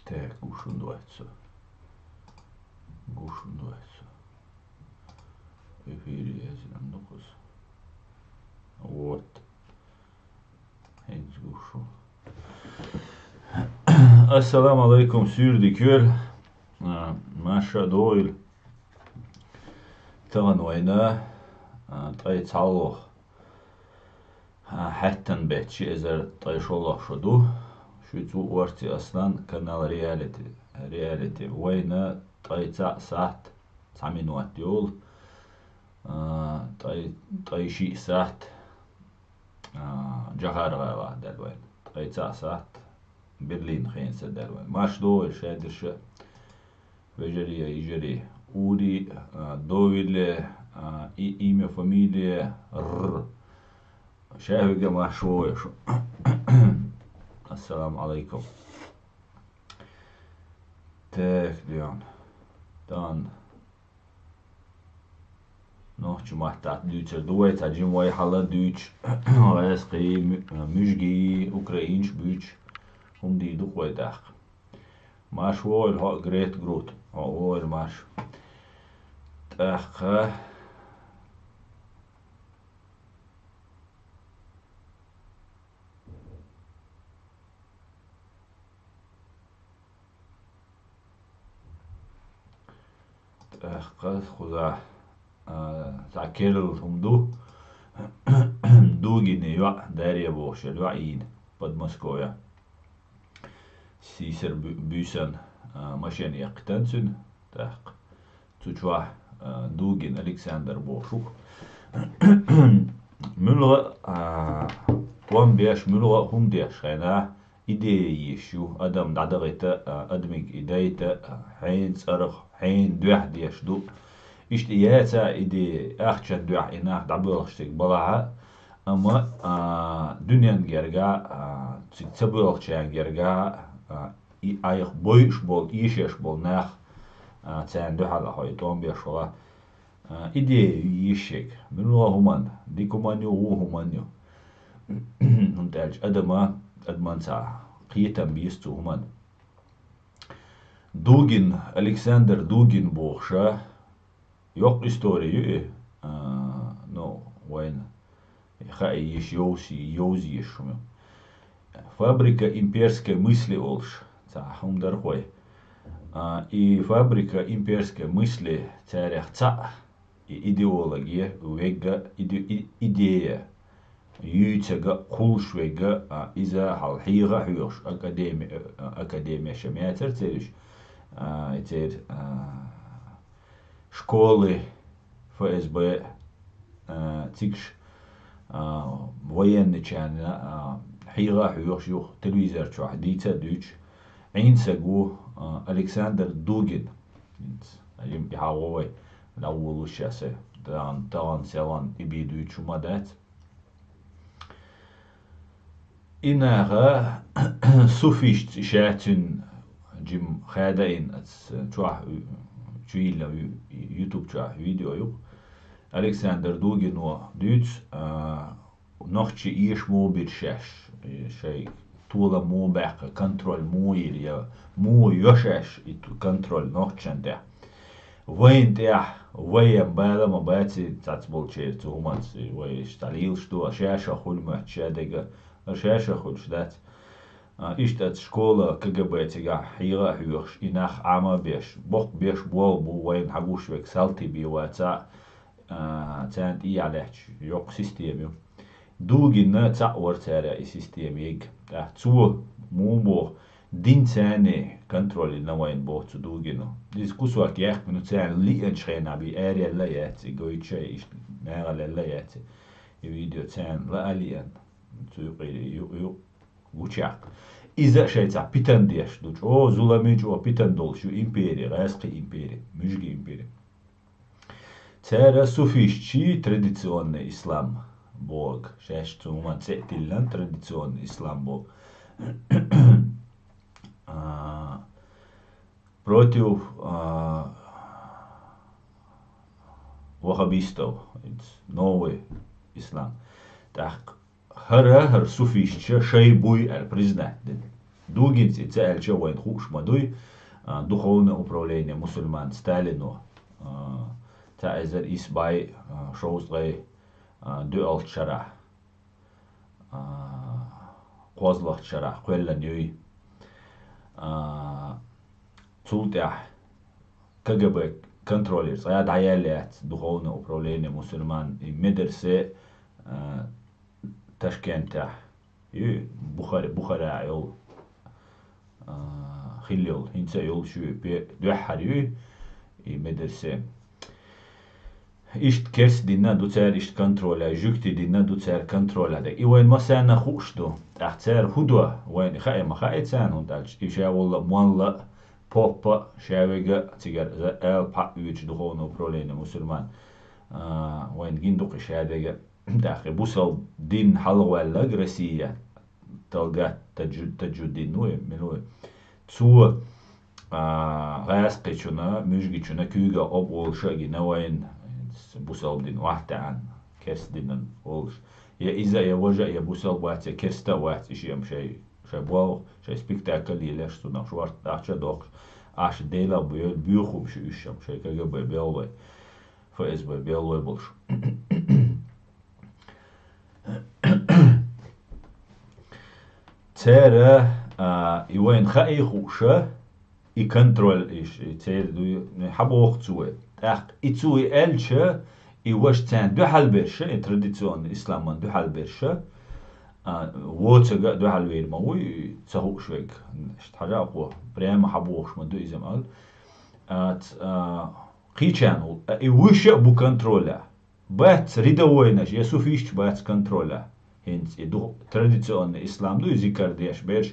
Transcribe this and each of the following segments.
Так, гушундуется. Гушундуется. Эфире yazılan 9. Вот. Henüz guşu. Assalamu alaikum sürdü köl. Maşa doyl. Tavan oyna. Tay çalıq. Hatten betçi ezer tay şolaq şodu. Şu orti aslan kanal reality. Oyna tay saat. Saminut yol. Tay şi saat. Jahargala delwen. Tay saat. Berlin خينسة دلوين ماش دول شادرش وجري يجري أودي دويل إيمي فاميليا شاهد ما شوي شو السلام عليكم تاك دان نوچ محتاط دوچر دويت أجيم واي حالا دوچ واسقي مشجي أوكراينش بوچ هم die doch wel dag. Maar schwoel ha great groot. Ha oor maar. Dag. Dag خدا زاكيرل هم دو دوغيني يا داريا بوش الوعين بد مسكويا سيسر بيسن ماشين يقتنسن تاق تجوا دوغين ألكسندر بوشوك ملغا وان بيش ملغا هم ديش خينا إيدي يشو أدم دادغيتا أدميك إيديتا حين صرخ حين دوح ديش دو إشتياتا إيدي أخشن دوح إناخ دعبولشتك بلاها أما دنيان جرجا تبولشان جرجا أيخ بويش بول إيشش بول ناخ تان دو حالا هاي توم بيشولا إيدي يشيك من هو همان ديكو مانيو هو همانيو نتاج أدمان سا قيتم بيستو همان دوغين ألكسندر دوغين بوخشا يوق إستوري نو وين خاي يش يوزي يشمو فабрика имперской мысли олш. Цахум дархой. И фабрика имперской мысли царях ца и идеология вега идея. Ютега кулшвега иза халхига хюш академия шамятер цериш. Цер школы ФСБ цикш военный чан حيغا حيوخ يوخ تلويزر شو حديثة دوش عين سجو ألكسندر دوغين أجيم بحاوي الأول الشاسة طبعا سوان إبي دوش مدات إنها سوفيشت شاتن جيم خادين تشوح شويلا يوتيوب تشوح فيديو يوك ألكسندر دوغين و دوش نوختي إيش مو بالشاش شيء طول مو بحق كنترول مو يا مو يشاش كنترول نوختشن ده وين ده وين بالا ما باتي تعتبر شيء تومانس ويش تعليل شتو شاشة خل ما تشادقة شاشة خل شدات إيش تات شكولة كجبة تيجا حيرة هيوش إناخ عما بيش بيش بو وين حقوش بيك سالتي بيواتا تانت إيه عليك يوك سيستيميو دوغين تاور تارا اي سيستم يج تو مومو دين تاني كنترول نوين بو تو دوغينو ديس كوسواك ياخ منو تان لي انشينا بي اريا لايات جويتشي ناغا لايات فيديو تان لا اليان تو يو وچاق إذا شيء تاع بيتان ديش دوش او زولاميج او بيتان دولشو إمبيري غاسقي إمبيري مجي إمبيري تارا سوفيشتشي تрадиционный إسلام Бог. Шесть тума цетилан традиционный ислам Бог. Против вахабистов. Новый ислам. Так, хар суфишча шейбуй признать. Дугин цель чего он хуш мадуй духовное управление мусульман Сталину تعزر إسباي شوز غي دو الشرع قوزلة شرع قولا نيوي تولتح КГБ контролирует, а даяет духовное управление мусульман и медресе Ташкента и Бухара йол хилил инца йол шу бе дуахари и медресе ишт керс дина дуцер ишт контроля жукти дина дуцер контроля да и вайн масана хушду ахцер худва вайн хаема хаицан und als ich ja wohl mal попа шавега тигер эл па үч духовное управление мусульман вайн гиндук шавега дахи бусал дин халвалла Россия талга таджудин ну минуе цу гасқичуна мужгичуна кюга об олшаги навайн бусал дин вахтан керс динен олш я иза я вожа я бусал ватя керста ват ишем шей шабол шей спектакль или что на шварт ахча док аш дела бюхум шишем шей КГБ белой ФСБ белой больше цера и вайн хай хуша и контроль и цер ду хабох цуэ ах и цуэ эльче и ваш цен ду халберше традиционный исламан ду халберше ووتسا دو حلوين موي تسهو شويك حاجة أقوى بريم حبوش ما دو إزمال قيشان وش أبو كنترولا بات ريدا وينش يسوفيش بات كنترولا هنس يدو تراديسيون إسلام دو يذكر ديش بيش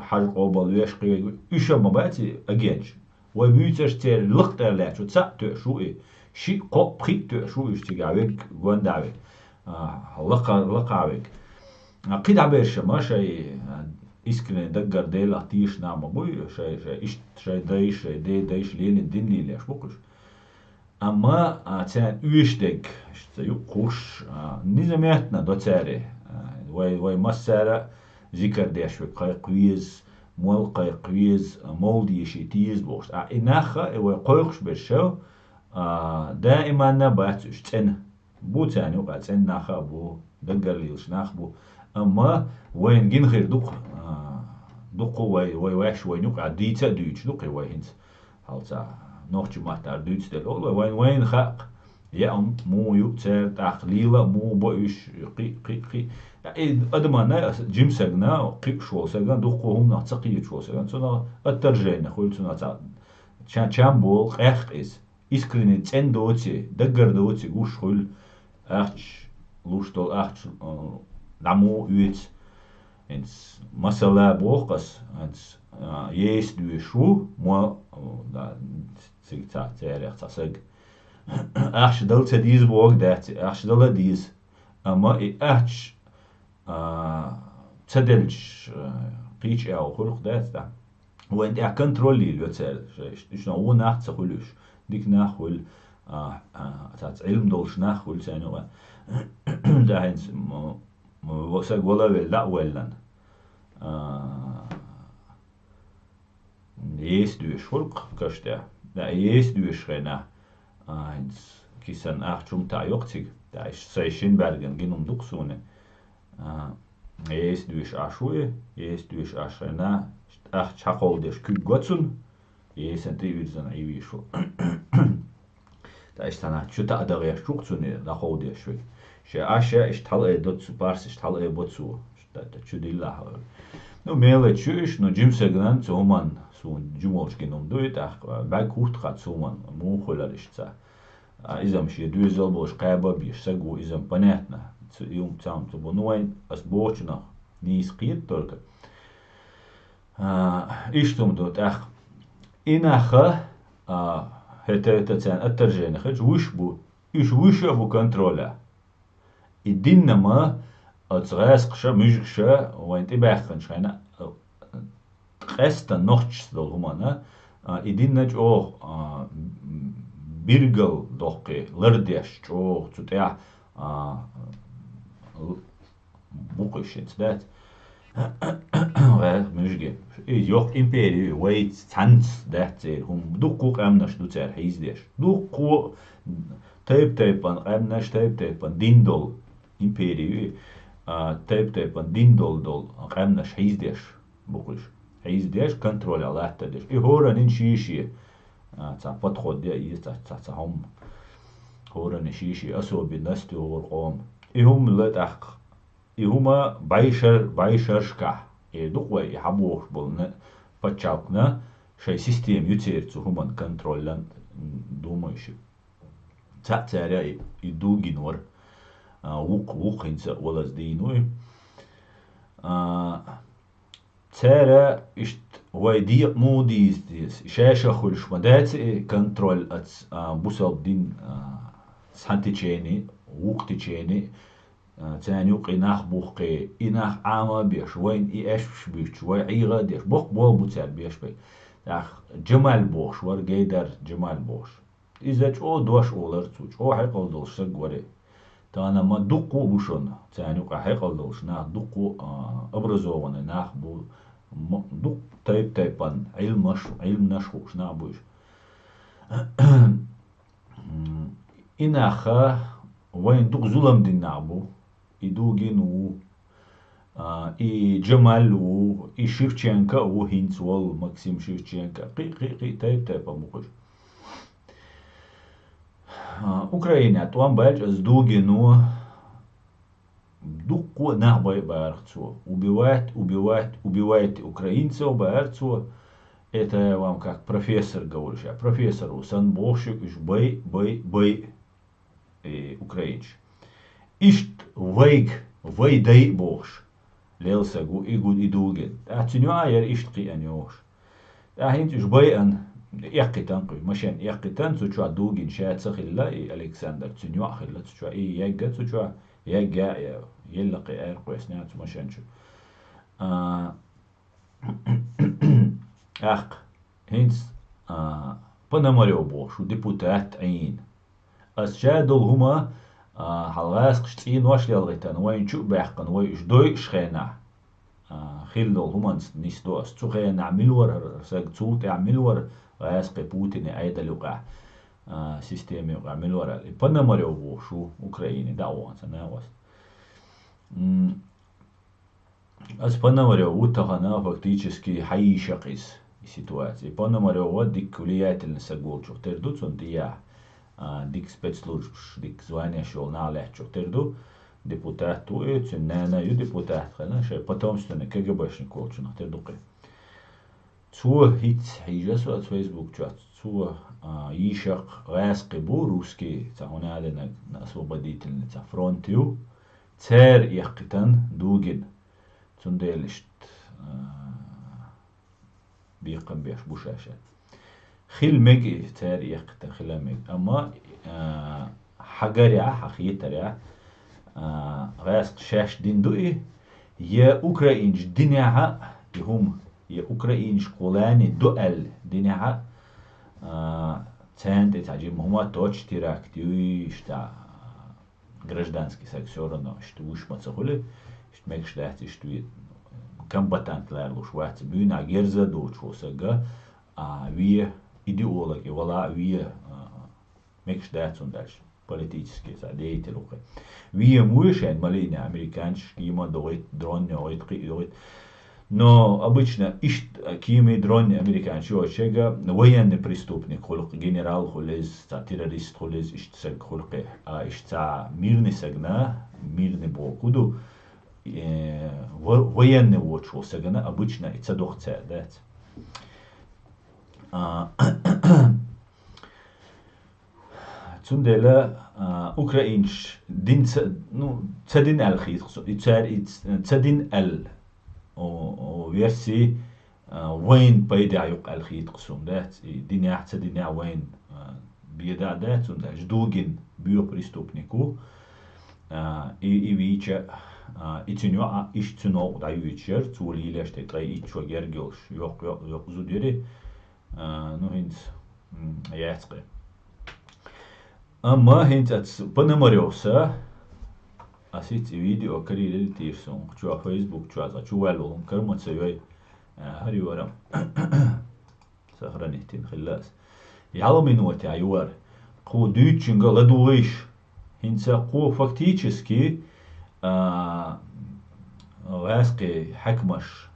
حاج قوبل ويش قوي إيش ما باتي أجيج وبيوتش تير لقطة لا شو تسعت شو إيه شيء قو بخيت شو إيش تجاوك قوان لقاوك قيد عبيرش ما شيء إسكني دقر ديلا تيش نعم أبوي شيء دايش دايش ليلين دين ليلي أشبقش أما تان ويشتك يقوش نزميتنا دو تاري واي مسارة ذكر ديش قاي قويز مول قاي قويز مول ديشي تيز بوش إناخا واي قويقش برشو دائما نباتش تن بو تاني وقعت ناخا بو دقر ليلش ناخ بو اما وين جين غير دوق واي واش وين يقع ديتا دوتش دوق واي هنت هالتا نوخ جماعة دوتش دل وين خاق يا مو يقتر تقليلا مو بوش قي ادمانا جيم سغنا قي شو سغنا دوقهم نعتقي شو سغنا تنا الترجين خول تنا چان بول قيق is искренне цен доци даггар доци гуш хул ахч луштол ахч наму үец энс масала бохас энс есть душу мо да цигта церх цасэг ахч далце диз бог дат ахч дала диз ама и ахч цаделч qich ау хулх дат да وين der контролли лёцер шно у нахц хулуш ديك ناخول تاع علم دولش ناخول سانوا دا هينس وسق ولا لا ولن есть du schulk kashta da есть du schrena eins kisan ach zum ta jochtig da ist sei Schönbergen genum duxune есть du ashue есть du ashrena ach chaqol des kü gotsun есть антивирусна ивишу da ist dann schon da der Struktur da hol der schön she asha ist tal dort zu bars ist tal botsu da chudilla no mele chush no jim segnan zu man so jumolch genommen do da bei kucht hat so man mu kholar ist za izam she du zelbosh qayba bi sagu izam понятно yum tam to bonoin as bochna ni skit только ishtum dort ach إناخا هتتسان الترجمة خج وش بو وش أبو كنترولا الدين ما أتغاس قشة مجقشة وانت باخن شاينا قستا نوتش دول همانا الدين نج أو بيرجل دوقي لرديش أو تتاع بوقش انتدات شيء يوق إمبيري ويت تانس ده تير هم دقوق أمنش دو تير حيز ديش دقوق تيب أمنش تيب ديندول إمبيري تيب ديندول أمنش حيز ديش بقولش حيز ديش كنترول على تديش هورا نشيشي تا بدخل دي تا هم هورا نشيشي أسو بالنستي هور قوم هم لا تحق هما بايشر شكا دوقوا يحبوش بولنا بتشاوكنا شي سيستم يتيرتو هما كنترولن دومايش تاعتارا يدوغين ور وق انسا ولز دينوي تارا اشت ويدي موديز ديس شاشة خلش مدات كنترول اتس بوسال دين سانتيچيني وقتيچيني تاني وقي ناخ بوقي إناخ عاما بيش وين إيش بيش وين عيغا ديش بوق بول بوتسال بيش بي تاخ جمال بوش ور جيدر جمال بوش إذا او دوش أولر توش او حيقل دولش سقوري تانا ما دقو بوشون تاني وقا حيقل دولش ناخ دقو أبرزوغن ناخ بو دق تيبان علم نشوش ناخ بوش إناخا وين دق ظلم دين نعبو يدوغين и جمال и شيفченко هينцвол максим شيفченко قي تايب помогож Украина туан бальч с дугину дукку нахбай барцу убивает украинцев барцу это вам как профессор говорит профессор усан бошик иш бай украинч ишт вай дай бош ليلسجو يقول يدوجن أتنيو عير إشتقي أنيوش أهين تش بيان يقتن قي مشان يقتن تشوا دوجن شات سخيلا ألكسندر تنيو أخيلا تشوا يجا تشوا يجا يلقي أير قوسنات مشان شو أخ هينس بنامريو بوش وديبوتات عين أسجادل هما حلقاس قشتين واش ليلغيتان وين شو بيحقن ويش دوي شخينا خيلدل هما نيستوس تخينا ملور ساق تولت ملور غاسق بوتين ايدا لوقع سيستم يوقع ملور بنامريو بوشو اوكرايني داوان سناوس أس بنامريو وتخنا فактически حيشقيس ситуации بنامريو وديك كليات النساقول شو تردو تنديا ديك спецслужб ديك звание шел на легче терду депутат туе ценна ю депутат хана шей потомственный КГБшник колчуна тердуке цу хит хижасу от Facebook чат цу ишак расқибу русский цаунадена освободительница фронтю цер яқитан дугин цунделишт биқам беш бушаша خلمج تاريخ تخلمج أما حجريا حقيقة غاس شاش دين دوئي يا أوكرانيش دينها يهم يا أوكرانيش قولاني دوئل دينها центр تعجب هما توش تراك تيويشتا гражданский сектор но что уж мацахуле что мекш дать что комбатант ларлуш ват бюна герза дочосага вие идеологи вала вие мекш дать он дальше политические деятели вие муешен малина американский ма доит дрон доит но обычно ищ кими дрон американский очега военный преступник холк генерал холез террорист холез ищ сек холке ищ мирный сагна мирный бокуду военный очо сагна обычно это дохце дать цундела украинш дин ну цадин ال خيط цадин ال او версии وين بيدع يق ال خيط قسم دات دنيا цадиня وين بيدع دات цунда ждугин био преступнику и вича итинё ищцуно даюичер цулилеште трей ичо гергелш yok зудери ну хинц яцкы Ama hint Panamariosa asit video karire tirson chua Facebook chua za chuelo karma tsayoi هريورم سخرنيتين خلاص يعلمينوتي عيور قو ديتشنغ لدويش هنسا قو فактически غاسقي حكمش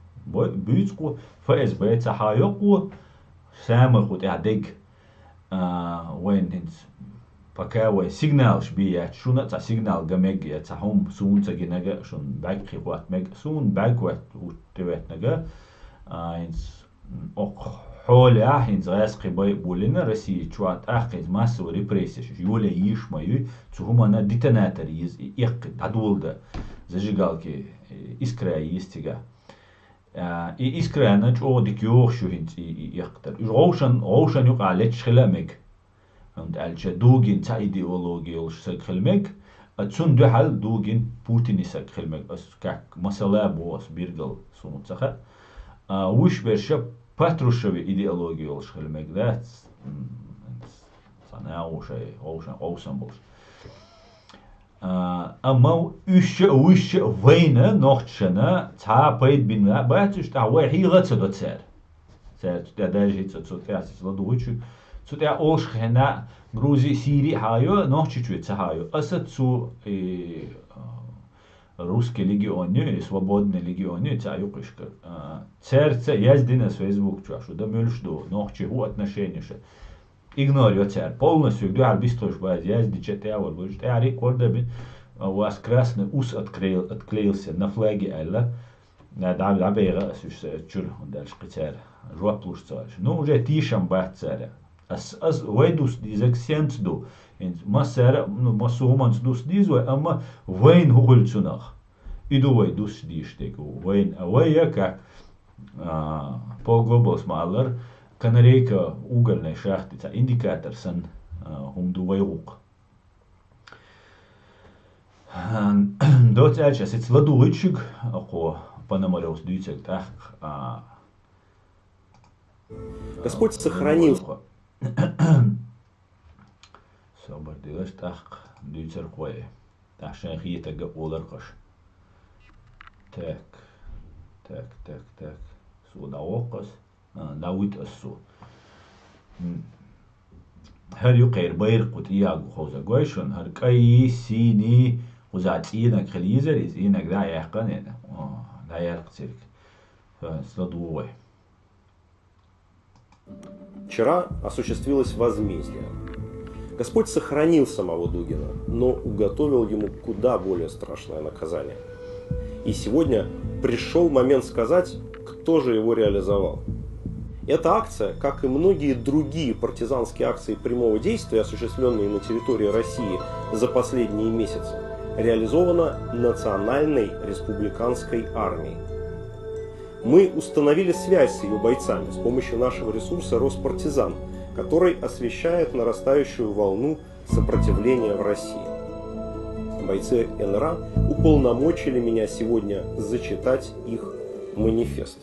بيتقو فأز صحايقو سامخوت اعدق وين هنس بكاوي سيجنال شبيات شو نتا سيجنال جمج يتهم سون تجينجا شون باك خيوات مج سون باك وات وتوات نجا هنس أق حول هنس غاسقي بولنا رسي شوات أخذ ماسو ريبريسيش يولا يش مايو تهم أنا ديتناتر يز يقد هدول ده زجيجال كي إسكرا يستيجا إسكرا نج أو ديكيور شو هنس يقدر روشن يقع لتش خلامك und als دوغين تا ايديولوجي وش سكخلمك اتسون دو حال دوغين بوتيني سكخلمك اس كاك مسألة بوس بيرجل سونو تسخة وش برشا باتروشوي ايديولوجي وش خلمك ذات صنع اوشن بوش اما وش وينا نوختشنا تا بايد بين باتش تا وحي غتسدو تسار تا داجي تسو تاسس لدوغيتشو Цуте ошхена Грузии Сирии хайо нохчичует хайо. Асат цу русский легионе, свободный легионе цаю кышка. Церце яздина с Facebook чашу, да мюльшду, нохчигу отношения ше. Игнорю цер. Полностью где арбистрош баз язди четеавор, будет рекорда бин. У вас красный ус отклеился на флаге Элла. Да бега сюш чур дальше цер. Жуап лушцаш. Ну уже тишам бат церя. As weidus dizek sensdu in masera masuhumans dus dizwe amma wein hugultsunach idu weidus dishtek wein awaya как полгобос малер канарейка угольной шахты это индикатор сан хумду вейрук дот сейчас это ладуичик ако панамалеус дюцек так Господь сохранил صبر ديش تاق ديشر قوي عشان هي تجا أولرقش تاك تاك تاك تاك سو داوقس داويت السو هل يقير بير قط ياغو خوزا قويشون هل كاي سيني وزعت إينك خليزر إز إينك دا يحقن يعني دا يحق تلك فسلدوه Вчера осуществилось возмездие. Господь сохранил самого Дугина, но уготовил ему куда более страшное наказание. И сегодня пришел момент сказать, кто же его реализовал. Эта акция, как и многие другие партизанские акции прямого действия, осуществленные на территории России за последние месяцы, реализована Национальной республиканской армией. Мы установили связь с ее бойцами с помощью нашего ресурса «Роспартизан», который освещает нарастающую волну сопротивления в России. Бойцы НРА уполномочили меня сегодня зачитать их манифест.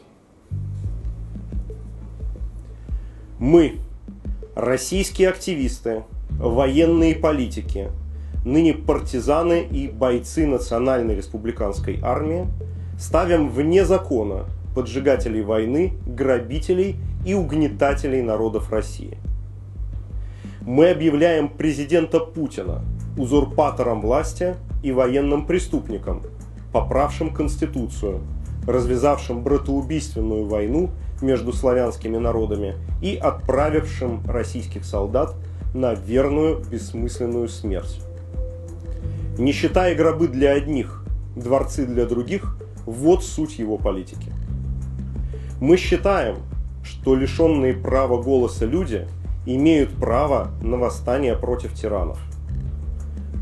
Мы, российские активисты, военные политики, ныне партизаны и бойцы Национальной республиканской армии, ставим вне закона поджигателей войны, грабителей и угнетателей народов России. Мы объявляем президента Путина узурпатором власти и военным преступником, поправшим Конституцию, развязавшим братоубийственную войну между славянскими народами и отправившим российских солдат на верную бессмысленную смерть. Нищета и гробы для одних, дворцы для других – вот суть его политики. Мы считаем, что лишенные права голоса люди имеют право на восстание против тиранов.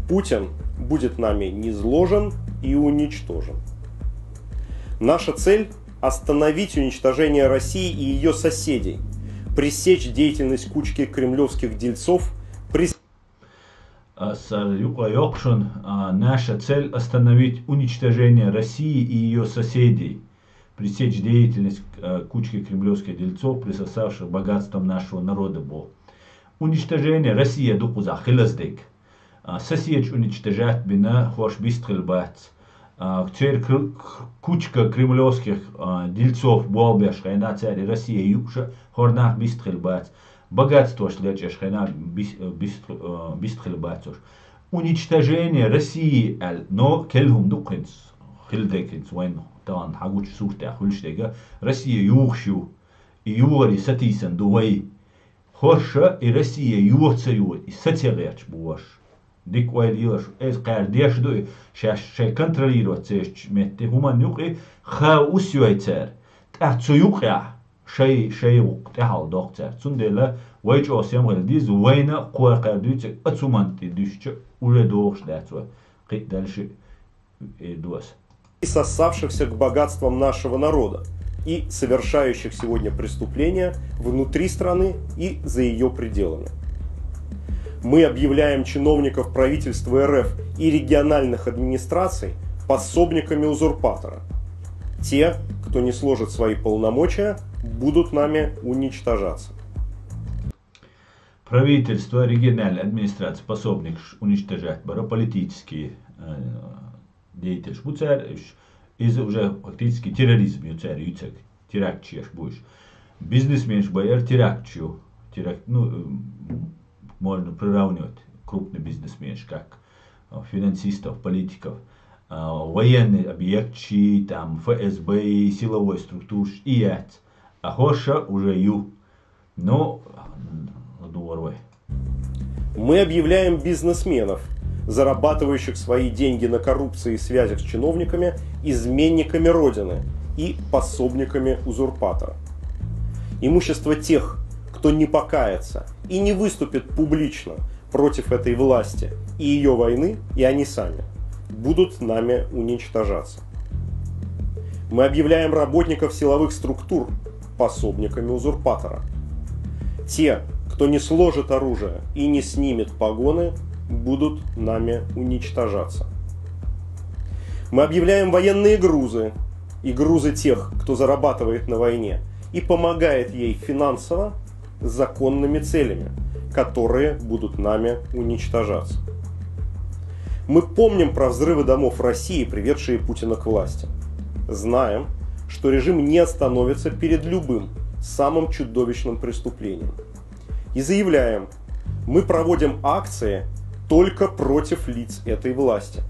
Путин будет нами низложен и уничтожен. Наша цель – остановить уничтожение России и ее соседей, пресечь деятельность кучки кремлевских дельцов, Наша цель – остановить уничтожение России и ее соседей, пресечь деятельность кучки кремлевских дельцов, присосавших богатством нашего народа. Уничтожение России духу захилаздек. Сосед уничтожать бина хош бистрил бац. Теперь кучка кремлевских дельцов Болбеш, хайна царь Россия юша, хорнах бистрельбац, богатство шлечеш, хайна бистрельбацош. Уничтожение России, но кельхум дукинс, хилдекинс, войну, тан хагуч суртя хульштега, Россия юхшу, и юри сатисан дуэй, хорша и Россия юрцаюет, и сатиреч буаш. Дик уайлилаш, эскар дешду, шай контролировать цеч метте хуман юхи, ха усюайцер, тацу юхя, шай ук, тахал докцер, цундела, вайчо сямгал диз, вайна, куаркар дюцек, ацуманти дюшче, уже дохш дацу, кит дальше дуас. Сосавшихся к богатствам нашего народа и совершающих сегодня преступления внутри страны и за ее пределами. Мы объявляем чиновников правительства РФ и региональных администраций пособниками узурпатора. Те, кто не сложит свои полномочия, будут нами уничтожаться. Правительство, региональная администрация, пособник уничтожать политические деятели. Из уже фактически терроризм юцек, теракт чеш будешь. Бизнесмен бояр терактчу, можно приравнивать крупный бизнесмен, как финансистов, политиков, военный объект, там ФСБ, силовой структур, и это. А хоша уже ю. Но, дурой. Мы объявляем бизнесменов, зарабатывающих свои деньги на коррупции и связях с чиновниками, изменниками Родины и пособниками узурпатора. Имущество тех, кто не покается и не выступит публично против этой власти и ее войны, и они сами, будут нами уничтожаться. Мы объявляем работников силовых структур пособниками узурпатора. Те, кто не сложит оружие и не снимет погоны, будут нами уничтожаться. Мы объявляем военные грузы и грузы тех, кто зарабатывает на войне и помогает ей финансово, с законными целями, которые будут нами уничтожаться. Мы помним про взрывы домов России, приведшие Путина к власти. Знаем, что режим не остановится перед любым, самым чудовищным преступлением. И заявляем, мы проводим акции только против лиц этой власти.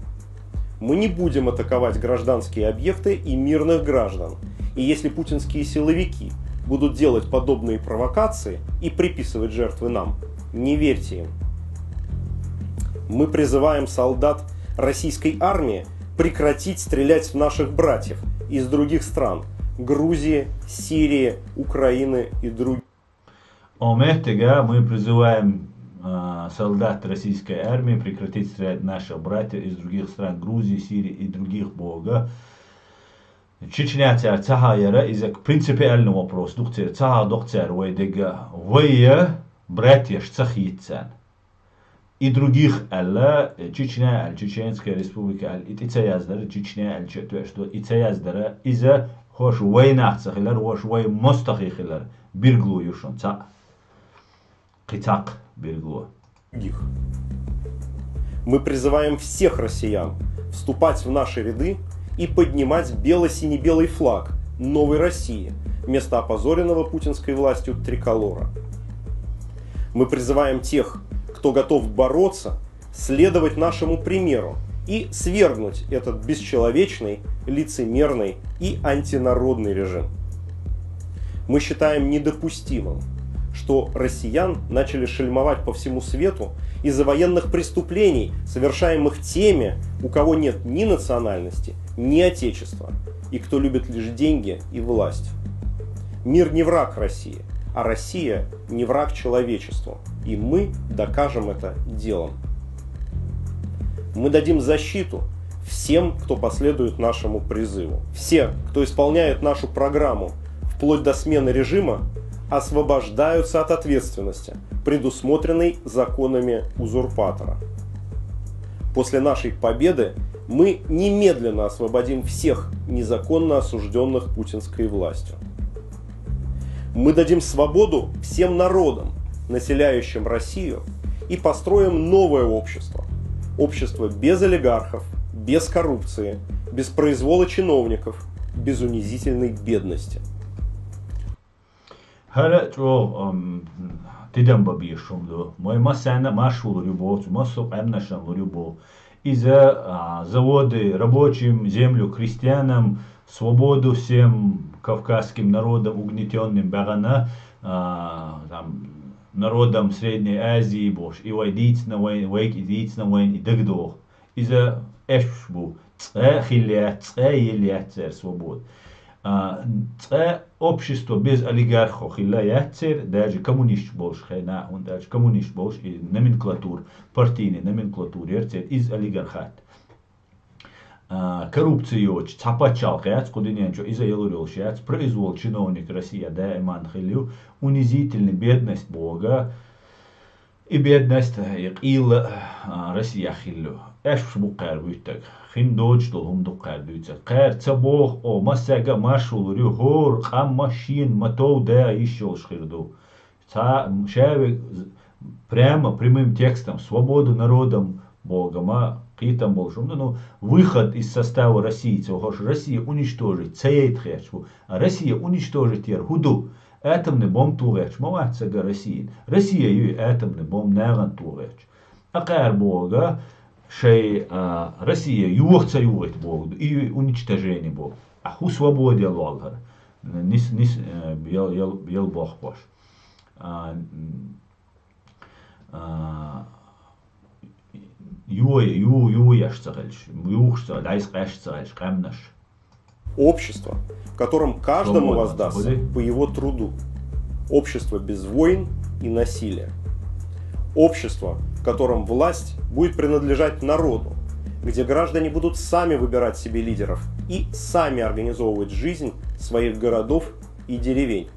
Мы не будем атаковать гражданские объекты и мирных граждан. И если путинские силовики будут делать подобные провокации и приписывать жертвы нам, не верьте им. Мы призываем солдат российской армии прекратить стрелять в наших братьев из других стран – Грузии, Сирии, Украины и других. Мы призываем солдат российской армии прекратить стрелять в наших братьев из других стран – Грузии, Сирии и других бога. Чечня царь Цахаяра из-за принципиального вопроса. Духцер Цаха духцер вейдега вея братья Цахицан. И других Алла Чечня, Чеченская республика, и Ицаяздара, Чечня, что Ицаяздара из-за хош война Цахилар, хош вой мостахихилар, Бирглу юшон Ца. Китак Бирглу. Мы призываем всех россиян вступать в наши ряды и поднимать бело-сине-белый флаг новой России вместо опозоренного путинской властью триколора. Мы призываем тех, кто готов бороться, следовать нашему примеру и свергнуть этот бесчеловечный, лицемерный и антинародный режим. Мы считаем недопустимым, что россиян начали шельмовать по всему свету из-за военных преступлений, совершаемых теми, у кого нет ни национальности, ни отечества, и кто любит лишь деньги и власть. Мир не враг России, а Россия не враг человечеству, и мы докажем это делом. Мы дадим защиту всем, кто последует нашему призыву. Все, кто исполняет нашу программу вплоть до смены режима, освобождаются от ответственности, предусмотренной законами узурпатора. После нашей победы мы немедленно освободим всех незаконно осужденных путинской властью. Мы дадим свободу всем народам, населяющим Россию, и построим новое общество. Общество без олигархов, без коррупции без произвола чиновников, без унизительной бедности. Tidamba бишумду. Мой масана машул любовь, массу эмнашан любовь. И за заводы рабочим, землю крестьянам, свободу всем кавказским народам, угнетенным багана, народам Средней Азии, бош, и вайдиц на войн, и дагдох. И за эшбу, хилят, елят, свобод. Общество без олигархов хилляцер, даже коммунист больше, он даже коммунист больше, и номенклатур, партийный номенклатур, из олигархат. Коррупцию, цапачал, кудиненчо, из-за елурил, произвол чиновник Россия, да, иман хилю, унизительный бедность Бога, и бедность, ил Россия хилю. Эш букар витак. Хин дочтол хум дукар дуйца. Кар цабох о масага машул рюхор хам машин матов да ищел шхирду. Шаве прямо прямым текстом свободу народам Богом, китам большим, ну, выход из состава российцев, хош Россия уничтожить цейт хечву, а Россия уничтожить ер худу. Атомный бомб туреч, мовацага Россия. Россия ю атомный бомб наган туреч. А кар Бога шей Россия юхца юхет Бог и уничтожение Бог. А ху свободе лолгар. Нис ел Бог пош. Общество, в котором каждому воздастся по его труду. Общество без войн и насилия. Общество, в котором власть будет принадлежать народу, где граждане будут сами выбирать себе лидеров и сами организовывать жизнь своих городов и деревень.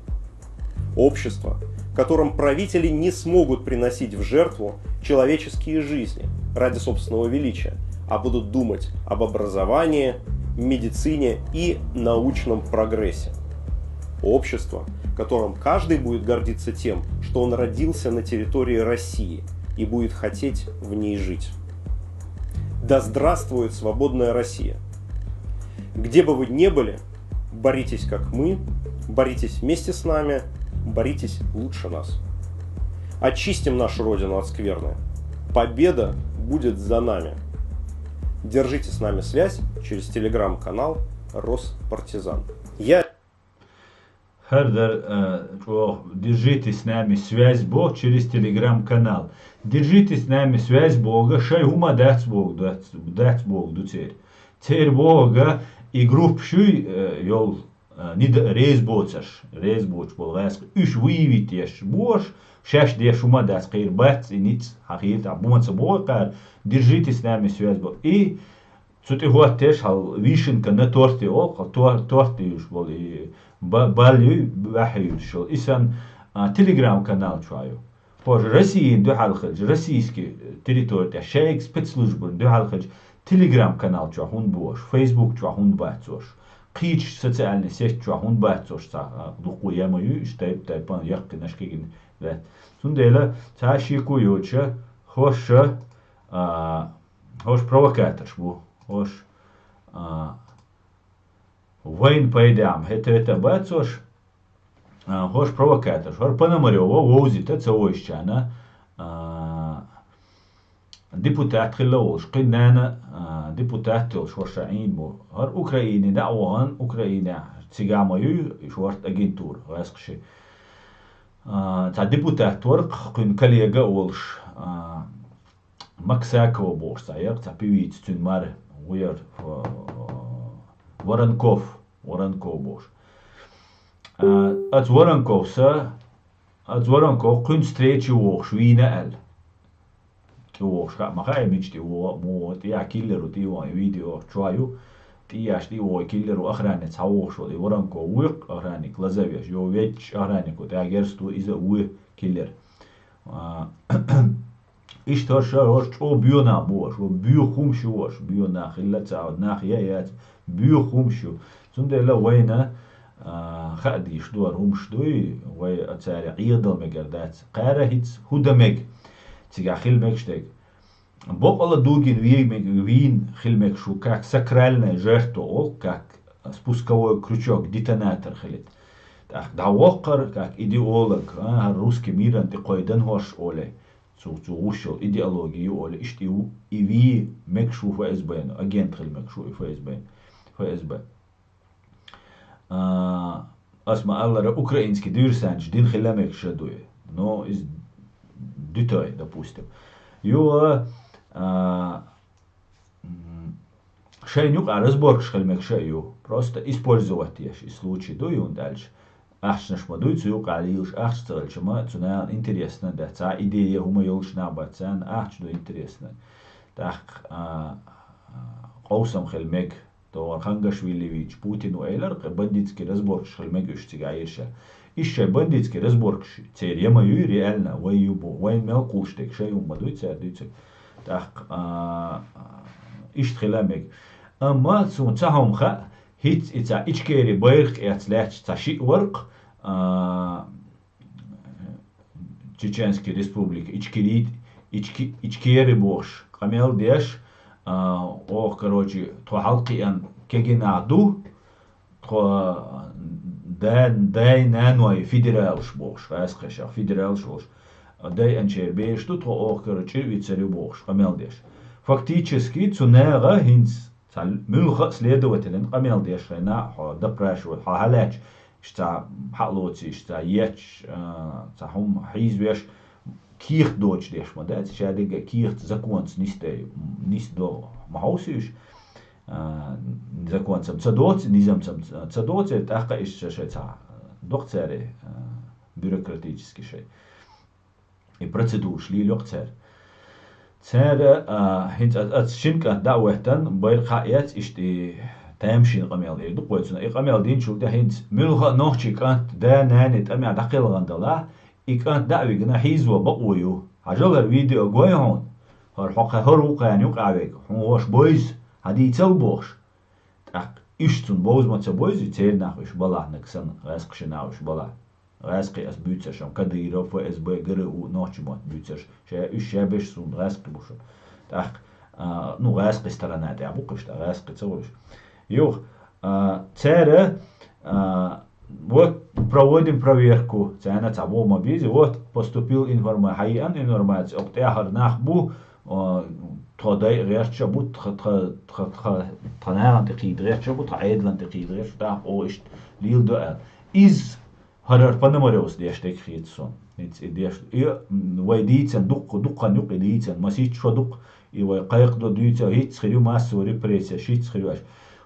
Общество, в котором правители не смогут приносить в жертву человеческие жизни ради собственного величия, а будут думать об образовании, медицине и научном прогрессе. Общество, в котором каждый будет гордиться тем, что он родился на территории России и будет хотеть в ней жить. Да здравствует свободная Россия! Где бы вы ни были, боритесь как мы, боритесь вместе с нами, боритесь лучше нас. Очистим нашу Родину от скверны. Победа будет за нами. Держите с нами связь через телеграм-канал Роспартизан. Держите с нами связь Бог через телеграм-канал. Держите с нами связь Бога. Шай ума дать Бог дуцер. Цер Бога и группшуй йол рейс боч болгас. Үш выявить еш бош. Шаш деш ума дать кайр бац и ниц хахит абумаца Бога. Держите с нами связь Бог. И цути хуат теш хал вишенка на торте ол торте юш бол и балю бахю шел. Исан телеграм-канал чаю. Позже Россия духалхадж российский территория шейк спецслужбы духалхадж телеграм-канал чахун бош, Facebook чахун бацош, кич социальная сеть чахун бацош са духуямаю штайпан як нашкигин вет. Сундела цашику йоча хош провокатор бу хош войн пайдам это бацош хош провокатор хор пономарева возит это ойщана депутат خلوش قلنا депутат شورشعين بو هر أوكراني دعوان أوكرانيا تجمعوا شورت أجنتور غاسقشي تا депутат ورق قن كليجا أولش مكساكو بوش سايق تا بيويت تنمر وير Воронков бош. От Воронков kun встречи ох швина эл. Ох ша махай мечти мо я киллеру ти видео чую. Ти аш ти киллеру охранец ох шо Воронков уик охранник лазавеш ё веч охранник вот агерсту из-за киллер. И что бьёна бош, бью хумшуш, бьёна хиллаца нах яят, бью хумшу. Сундела война خادي شدور هم شدوي وأتاري عيدل مجردات قارهت هدمج تجا خيل مجشتك Бокола дугин вин хилмек шу как сакральное жертва, как спусковой крючок, детонатор хилит. Так, да вокар как идеолог, русский мир антикойден хош оле. Цу ушел идеологию оле, ишти и ви мекшу ФСБ, агент хилмекшу ФСБ. Асма аллара украинский дюрсанч, дин хилмек шадуе. Но из дютой, допустим. Ю шейнюк разборг шхальмек шею. Просто использовать и случай дую и дальше. Ахшнаш мадуйцу юк алилш ахштал, чема цуна интересно, да, ца идея хума юлш набацан ахчду интересно. Так қаусам хелмек то Архангашвилевич Путину эйлер бандитский разборг шхальмек юштига айрша. Ища бандитский разборг церема ю реально ваюбу вайн мелкулштек шею мадуйца дуйца. Так ишт хелмек. Amma цун цахом ха хит ица ичкери байрк яцлач цаши ворк Чеченской республики ичкери бош камел деш короче то халкиан кегенаду то дай наной федералш бош раскаша федералш бош дай анчер бешту то короче вицарю бош камел деш фактически цунера хинц ملخ следователен قميل ديشنا دبرش وحالات اشتا حلوتي اشتا يتش هم حيزويش كيخ دوتش ديش ما دات شاديغا كيخ زكونس نيست دو محوسيش زكونس صدوت نظام صدوت تاقا ايش شيء دكتور бюрократический شيء и процедур шли лёгцер цер хинт ат шинка дауэттан байр хаят ишти тамшин qamel e duqoytsuna e qamel din shulda hint mulha nochchi kant da nanit ami daqil gandala ikant da'wigna hizwa baqoyu hajalar video goyhon har haqa haruqa yani qawek hosh boys hadi tselbosh tak ishtun boz matsa boys cer nachish bala naksan rasqshinawish bala rasqi as bütsersham kadiro FSB gru nochchi mat bütsersh she üshebesh sun rasqi bush tak ну rasqi сторона да буqishta rasqi tsawrish Юх, цере, вот проводим проверку, цена того мобизи, вот поступил информация, октябрь нахбу, тодай реча бут, транеран текид реча бут, айдлан текид реча, да, оишь, лил дуэл. Из харар панамареус дештек хитсон, и вайдицен дука нюк идицен, масич шодук, и вай кайк до дуица, хит схирю массу репрессия, шит схирюаш.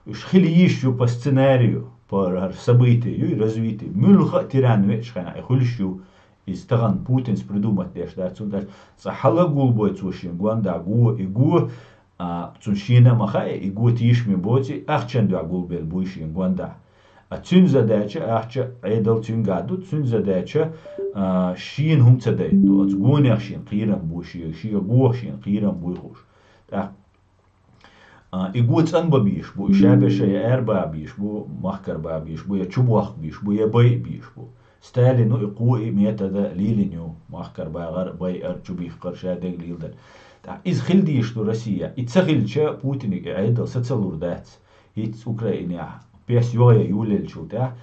Шхили еще по сценарию, по событию и развитию. Мюлха тиран вечхана, и хульщу из таган Путинс придумать лишь, да, цундаш. Сахала гулбой цушин, гуанда гу и гу, цуншина махай и гу тишми боти, ахчан да гулбел буйшин гуанда. А цун задача, ахча эдал цунгаду, цун задача, шин хумцадай, то от гуня шин кирам буйши, шия гу шин кирам буйхуш. И год анба биш, бу шабеша я эрба биш, бу махкарба биш, бу я чубах биш, бу я бай биш, бу Сталину и куи метода лилиню махкарба гар бай ар чубих каршадег лилдер. Та из хилди что Россия, и цахилча Путин айдал социалурдац, и Украина, пес йоя юлел чута,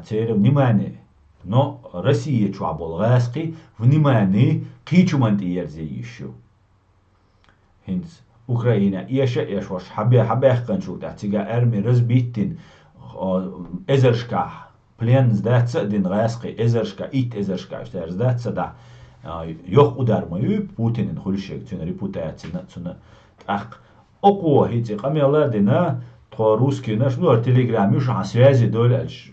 церем внимание. Но Россия чуабол гаски, внимание, кичумант иерзе еще. Хинц Украина иша ваш хабех канчу тига арми разбиттин эзершка плен сдаться дин раски эзершка ит эзершка штер сдаться да ёх удар мою Путинин хульшек цун репутация цуна ах око хити камеладина то русский наш ну телеграм уж на связи долальш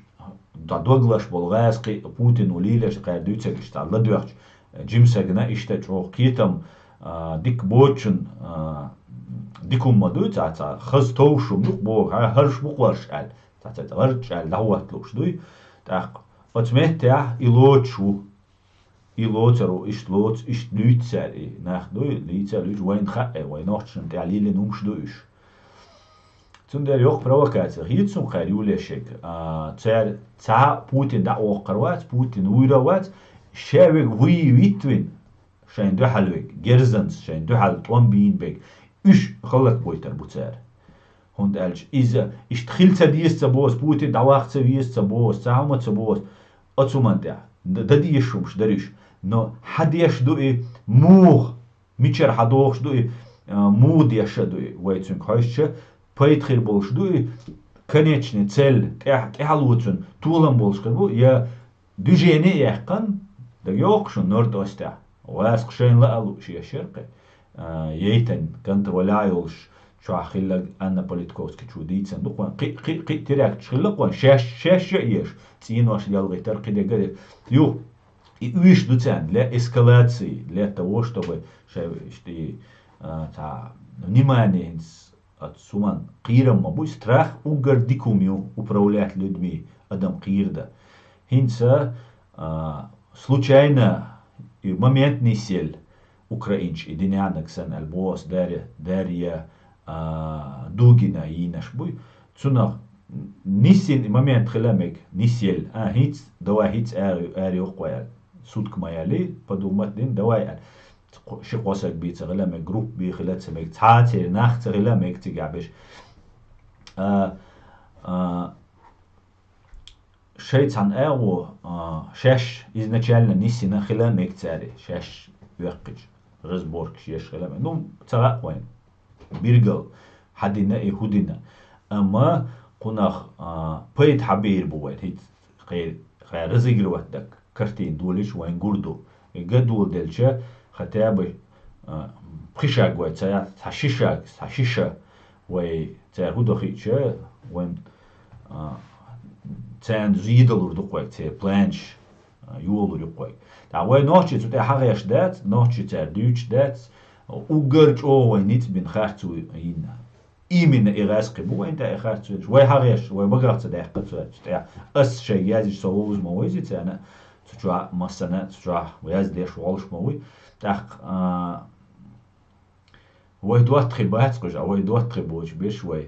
да доглаш болгаски Путин улилеш кайдуцек шталла дуч джимсагна иште чох китам дик бочун ديكم مدوي تاع خز توشو بو هرش بقورش ال تاع غرش ال دعوت لوش دوي تاع اتمت تاع يلوترو ايش لوت ايش نوتسالي ناخ دوي ليتسالي وين خا وين نوتشن تاع ليل نومش دوش تندر يوق بروكاتير هيتسون خاريولشك تاع بوتين دعوه قروات بوتين ويروات شابك وي ويتوين شين دو حلوك جيرزنس شين دو حل طوان بين بيك إيش خلق بويتر بوتسار هند ألش إذا إشتخيل تديس تبوس بوتي دواق تبيس تبوس تعمل تبوس أتسومان تاع ددي يشومش دريش نو حد يشدوي موغ ميشر حدوخش دوي مود يشدوي ويتسون كايش بايتخير بولش دوي конечный цель тяхалуцун тулан болшкабу я движение яхкан да yok şu nordostя васк шейн ла алу ши шерqe yeiten контролайолш шахилла анна политковски чудицен дуқан қи терак чхиллақон шеш еш цинваш ялгайтар қидегаде ю и уиш дуцен для эскалации для того чтобы та внимание от суман қирам мабуй страх угардикумью управлять людьми адам қирда хинца случайно и моментный сель украинч и динянок сан альбос дарья дугина и наш буй цунах нисин момент хиламек нисел хиц давай хиц ари оқоя сутк маяли подумать дин давай شقوسك بيت غلامك جروب بيخلات سمك تعاتي ناخت غلامك تجعبش شيطان أو شاش изначально نسينا غلامك تاري شاش يوقج غزبورك شيش غلامك نوم ترى وين بيرجل حدنا يهودنا أما قناخ بيت حبير بوين هيت غير رزق الوقتك كرتين دولش وين جردو جدول دلشة خطابي بخشاق ويتسايا تحشيشا ويتسايا هدو خيتشا وين تسايا زيدلور دوقويك تسايا بلانش يولور يقويك تا وين نوشي تسايا حغيش دات نوشي تسايا دوش دات وقرج وين نيت بين خارتو ينا إيمن إغاسقي بو وين تا إخارتو وين حغيش وين بقرات تسايا تسايا أس شي يازي سووز مويزي تسايا تسايا مسانا تسايا وياز ليش والش موي تاق وي دوات خبات قج وي دوات خبوش بيش وي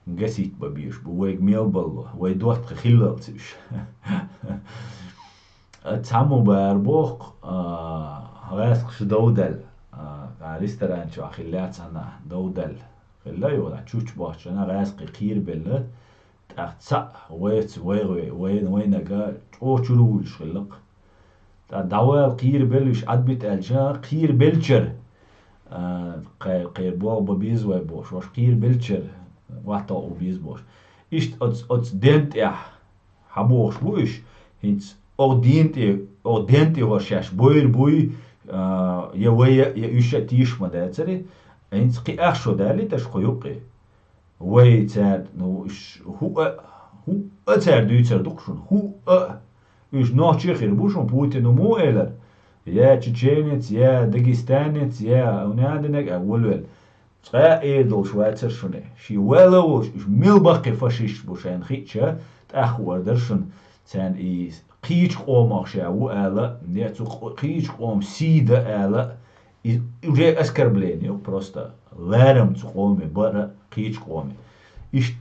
نقسيت ببيش بوي ميل بالله وي دوات خلال تيش تامو باربوق غاسقش دودل ريستوران شو خلات انا دودل خلا يولا تشوش باش انا غاسقي قير بله تاق تسا ويت وين قال او تشروش خلق دعوة قير بلش عدبت الجا قير بلشر قير بوغ ببيز ويبوش واش قير بلشر واحد او بيز بوش إشت أتس دنت حبوش بوش هنس او دنت وشاش بوير بوي يا يشا تيش ما داتري هنس قي أخشو دالي تشخو يقي وي تاد نو هو أتار دوتر دقشون هو إيش نوع شيخير بوشون بوتين ومو إلر يا تشيتشينيت يا داغستانيت يا ونادنك أول تقا إيدل شواتر شوني شي ولوش إيش ميل باقي فاشيش بوشان خيتشا تأخور درشون تان إيس قيش قوم أخشا وآلا نيتو قيش قوم سيدة آلا إيجي أسكر بلينيو بروستا لارم تقومي برا قيش قومي إيش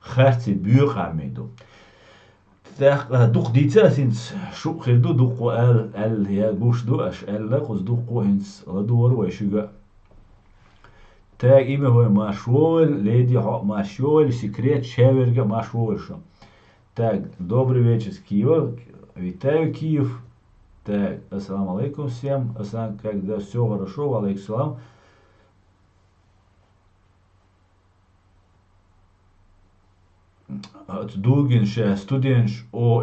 خارتي بيوغ عميدو دوق ديتا سينس شو خيردو دوقو ال هي بوش دو اش ال قص دوقو هنس لدور ويشوغا تاج إيمه هو ماشول ليدي ماشول секрет шеверга машول шо так добрый вечер с Киева витаю Киев так ассаламу алейкум всем ассалам когда все хорошо алейкум салам het doegen she students o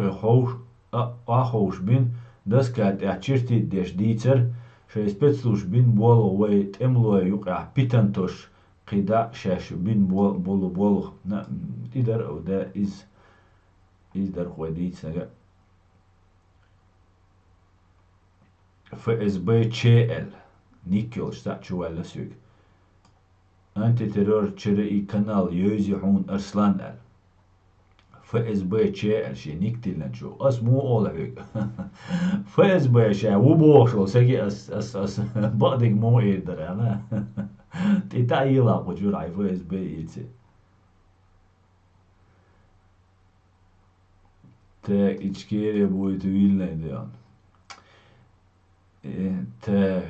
hoos bin das kat achirti des dicer she spetslush bin bolo way temlo yuqa pitantosh qida shash bin bolo na idar o da is dar qwaditsaga FSB CL Nikkel statuella sug antiterror çere kanal yüzü hun arslan el FSB CL şey niktillen şu as mu olacak FSB şey bu boş olsa ki as badık mu eder ana detayla kocur ay FSB iti te içkiye bu iti vilneydi yani te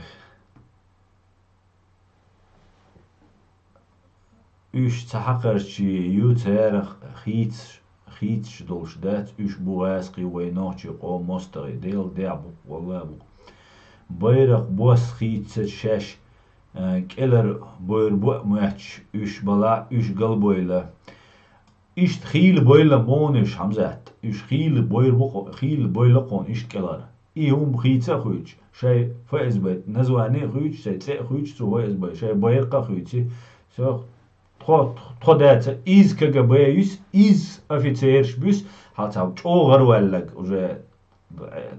üş tahakarchi yuter خيتش دولش دات üş buğaski ve noçi o mostari del deabu vallahi bu bayrak bos خيتش şeş keller boyr bu maç üş bala üş galboyla İşte xil boyla moniş hamzat üş xil boyr bu xil boyla kon iş keller İhum خيتش خويش şey faiz bayt nazvani خويش şey خويش su faiz bayt şey bayrak خويش so Тходается из КГБ, из офицерш бюс, хотя чогар веллек уже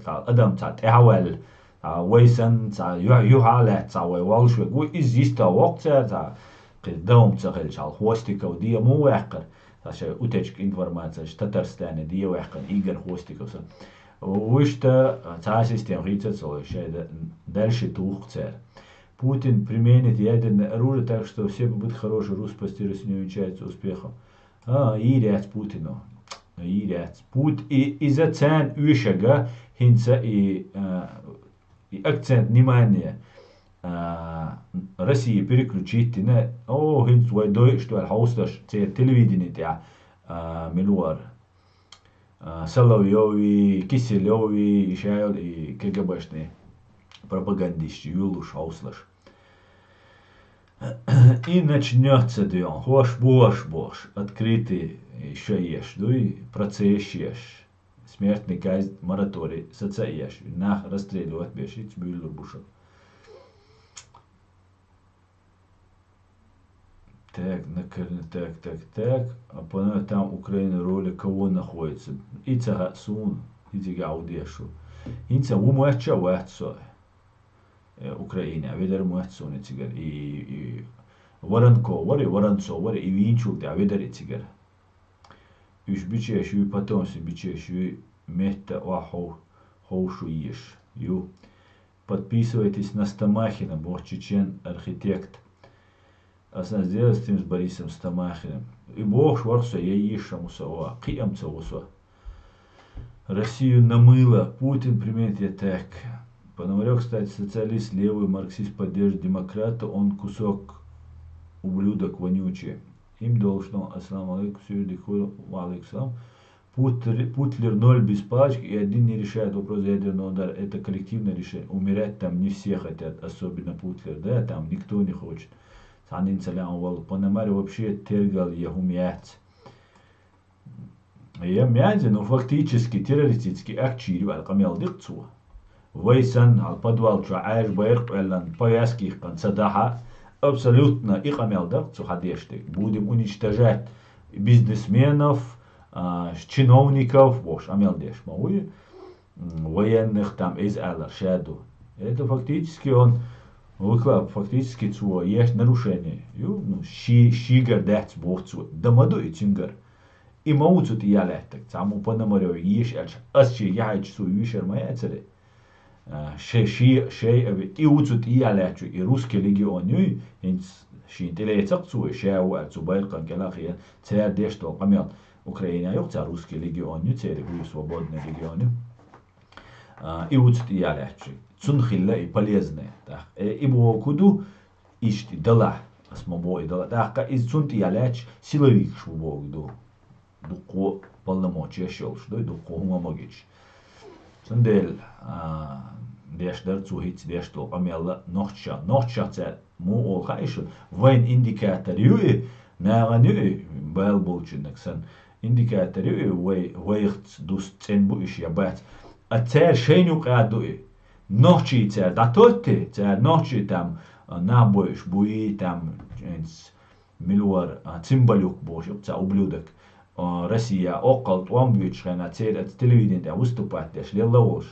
адам ца техавел, вейсен ца юхалет ца вей волшвек, вы из иста вокца ца дом ца хелчал хвостиков дия му векер, ца ше утечка информация, что Татарстане дия векер Игорь Хвостиков, вы что ца систем хитца целый, ше дальше тух цер. Путин применит ядерное оружие так, что все будут хорошие, Роспасти не увенчается успехом. Ирец Путину. Ирец. И за цен ушага хинца и акцент внимания России переключить на хинц вайдой, что хаусташ телевидение тя милуар Соловьёви, Киселёви, Шайл и КГБшные пропагандисты юлуш хауслаш. И начнется двон, бош, открытый еще ешь, и процесс ешь, смертный казнь, мораторий, соца ешь, нах расстреливать бешить, бюллер бушок. Так, а понятно, там Украина роли кого находится, и цага сун, и тига аудешу, инца умача ватсо. Украина, ведер muhtsun itigar и waranco, и винчул, а ведер итигар. Уж бичеш, и потом си бичеш, и мета хоушу ешь. Подписывайтесь на Стамахина, бог чечен архитект. Асна сделать с тем с Борисом Стамахиным. И бог шварца, я ешам усова, киямца усова. Россию намыло, Путин применит так. Пономарев, кстати, социалист, левый, марксист, поддержит демократа, он кусок ублюдок вонючий. Им должно, ассаламу алейкум, сюрдиху, алейкум, Путлер 0 без палочки, и один не решает вопрос ядерного удара. Это коллективное решение. Умирать там не все хотят, особенно Путлер, да, там никто не хочет. Санин салям вал. Пономарев вообще тергал ягумять. Я мязи, но фактически террористический акт чиривал, камел дикцу. Вейсан, ал подвал чуааш байрк эллан пояских концадаха абсолютно и камелдак цухадештик. Будем уничтожать бизнесменов, чиновников, вош амелдеш мауи, военных там из Алар-Шаду. Это фактически он выклад, фактически цуа есть нарушение. Шигар дать бог цуа. Дамаду и цингар. И мауцут и ялеттек. Цаму Пономарев еш альш. Асчи яйч цу юшер маяцере. Шей и уцут и ялячу и русский легионю инц шинтелецак цу шеу цу байлкан гелахия цер дешто камел Украина yok цар русский легионю цер хуй свободный легионю и уцут и ялячу цунхилла и полезные так и бо куду ишти дала осмобой дала так из цунт и яляч силовик шубогду дуко полномочия шел что дуко humamogich Сандел дешдер цухиц дешто амела нохча цер му ол хайшу вайн индикатор юи наганю бел болчинаксан индикатор юи вайхт дус ценбу иш ябат а цер шейну qadui нохчи цер датотте цер нохчи там набоиш буи там милуар цимбалюк бошуп цер ублюдок Россия около Туамбючхена цер телевидение выступать деш лелош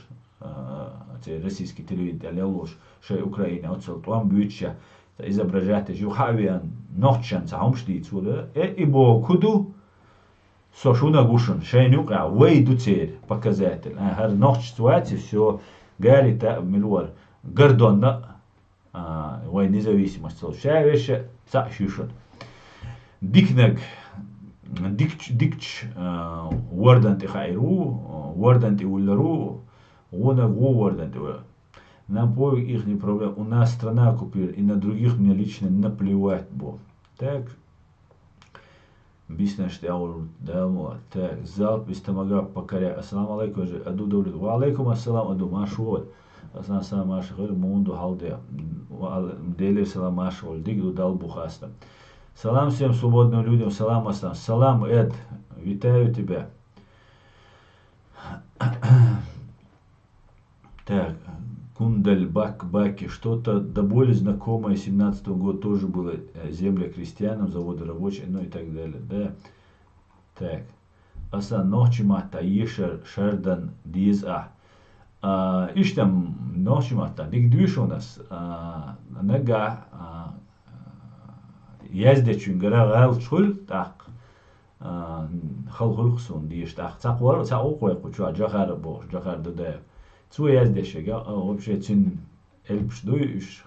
российский телевидение лелош шей Украина отцел Туамбюча изображать жухавиан нохчан цаумшти цула и бо куду сошуна гушун шейнюка вейду цер показатель хар нохч ситуации все гарит милуар гордонна вой независимость солшавиша цашушун дикнаг дикч варданти хайру варданти уллару вона го варданти Нам пофиг их не проблем. У нас страна оккупирована, и на других мне лично наплевать было. Так, бизнес я давно. Так, залп истамага покоря. Ассаламу алейкум же аду добрый. Ва алейкум ассалам аду машуот. Ассалам машуот. Мунду халде. Дели салам машуот. Дигду дал бухаста. Салам всем свободным людям. Салам ассалам. Салам Эд. Витаю тебя. Так, Кундаль, Баки, что-то до боли знакомое, 17-го года тоже было, земля крестьянам, заводы рабочие, ну и так далее, да. Так, аса нохчимата ешер шердан диза. Иш там нохчимата, дик у нас, нага, яздечун гара гал чхул, так, халхулхсун диш, так, цаквар, цаквар, куча, джахар бо, джахар дадая. Цу яздешега, вообще цин эльпш дуешь,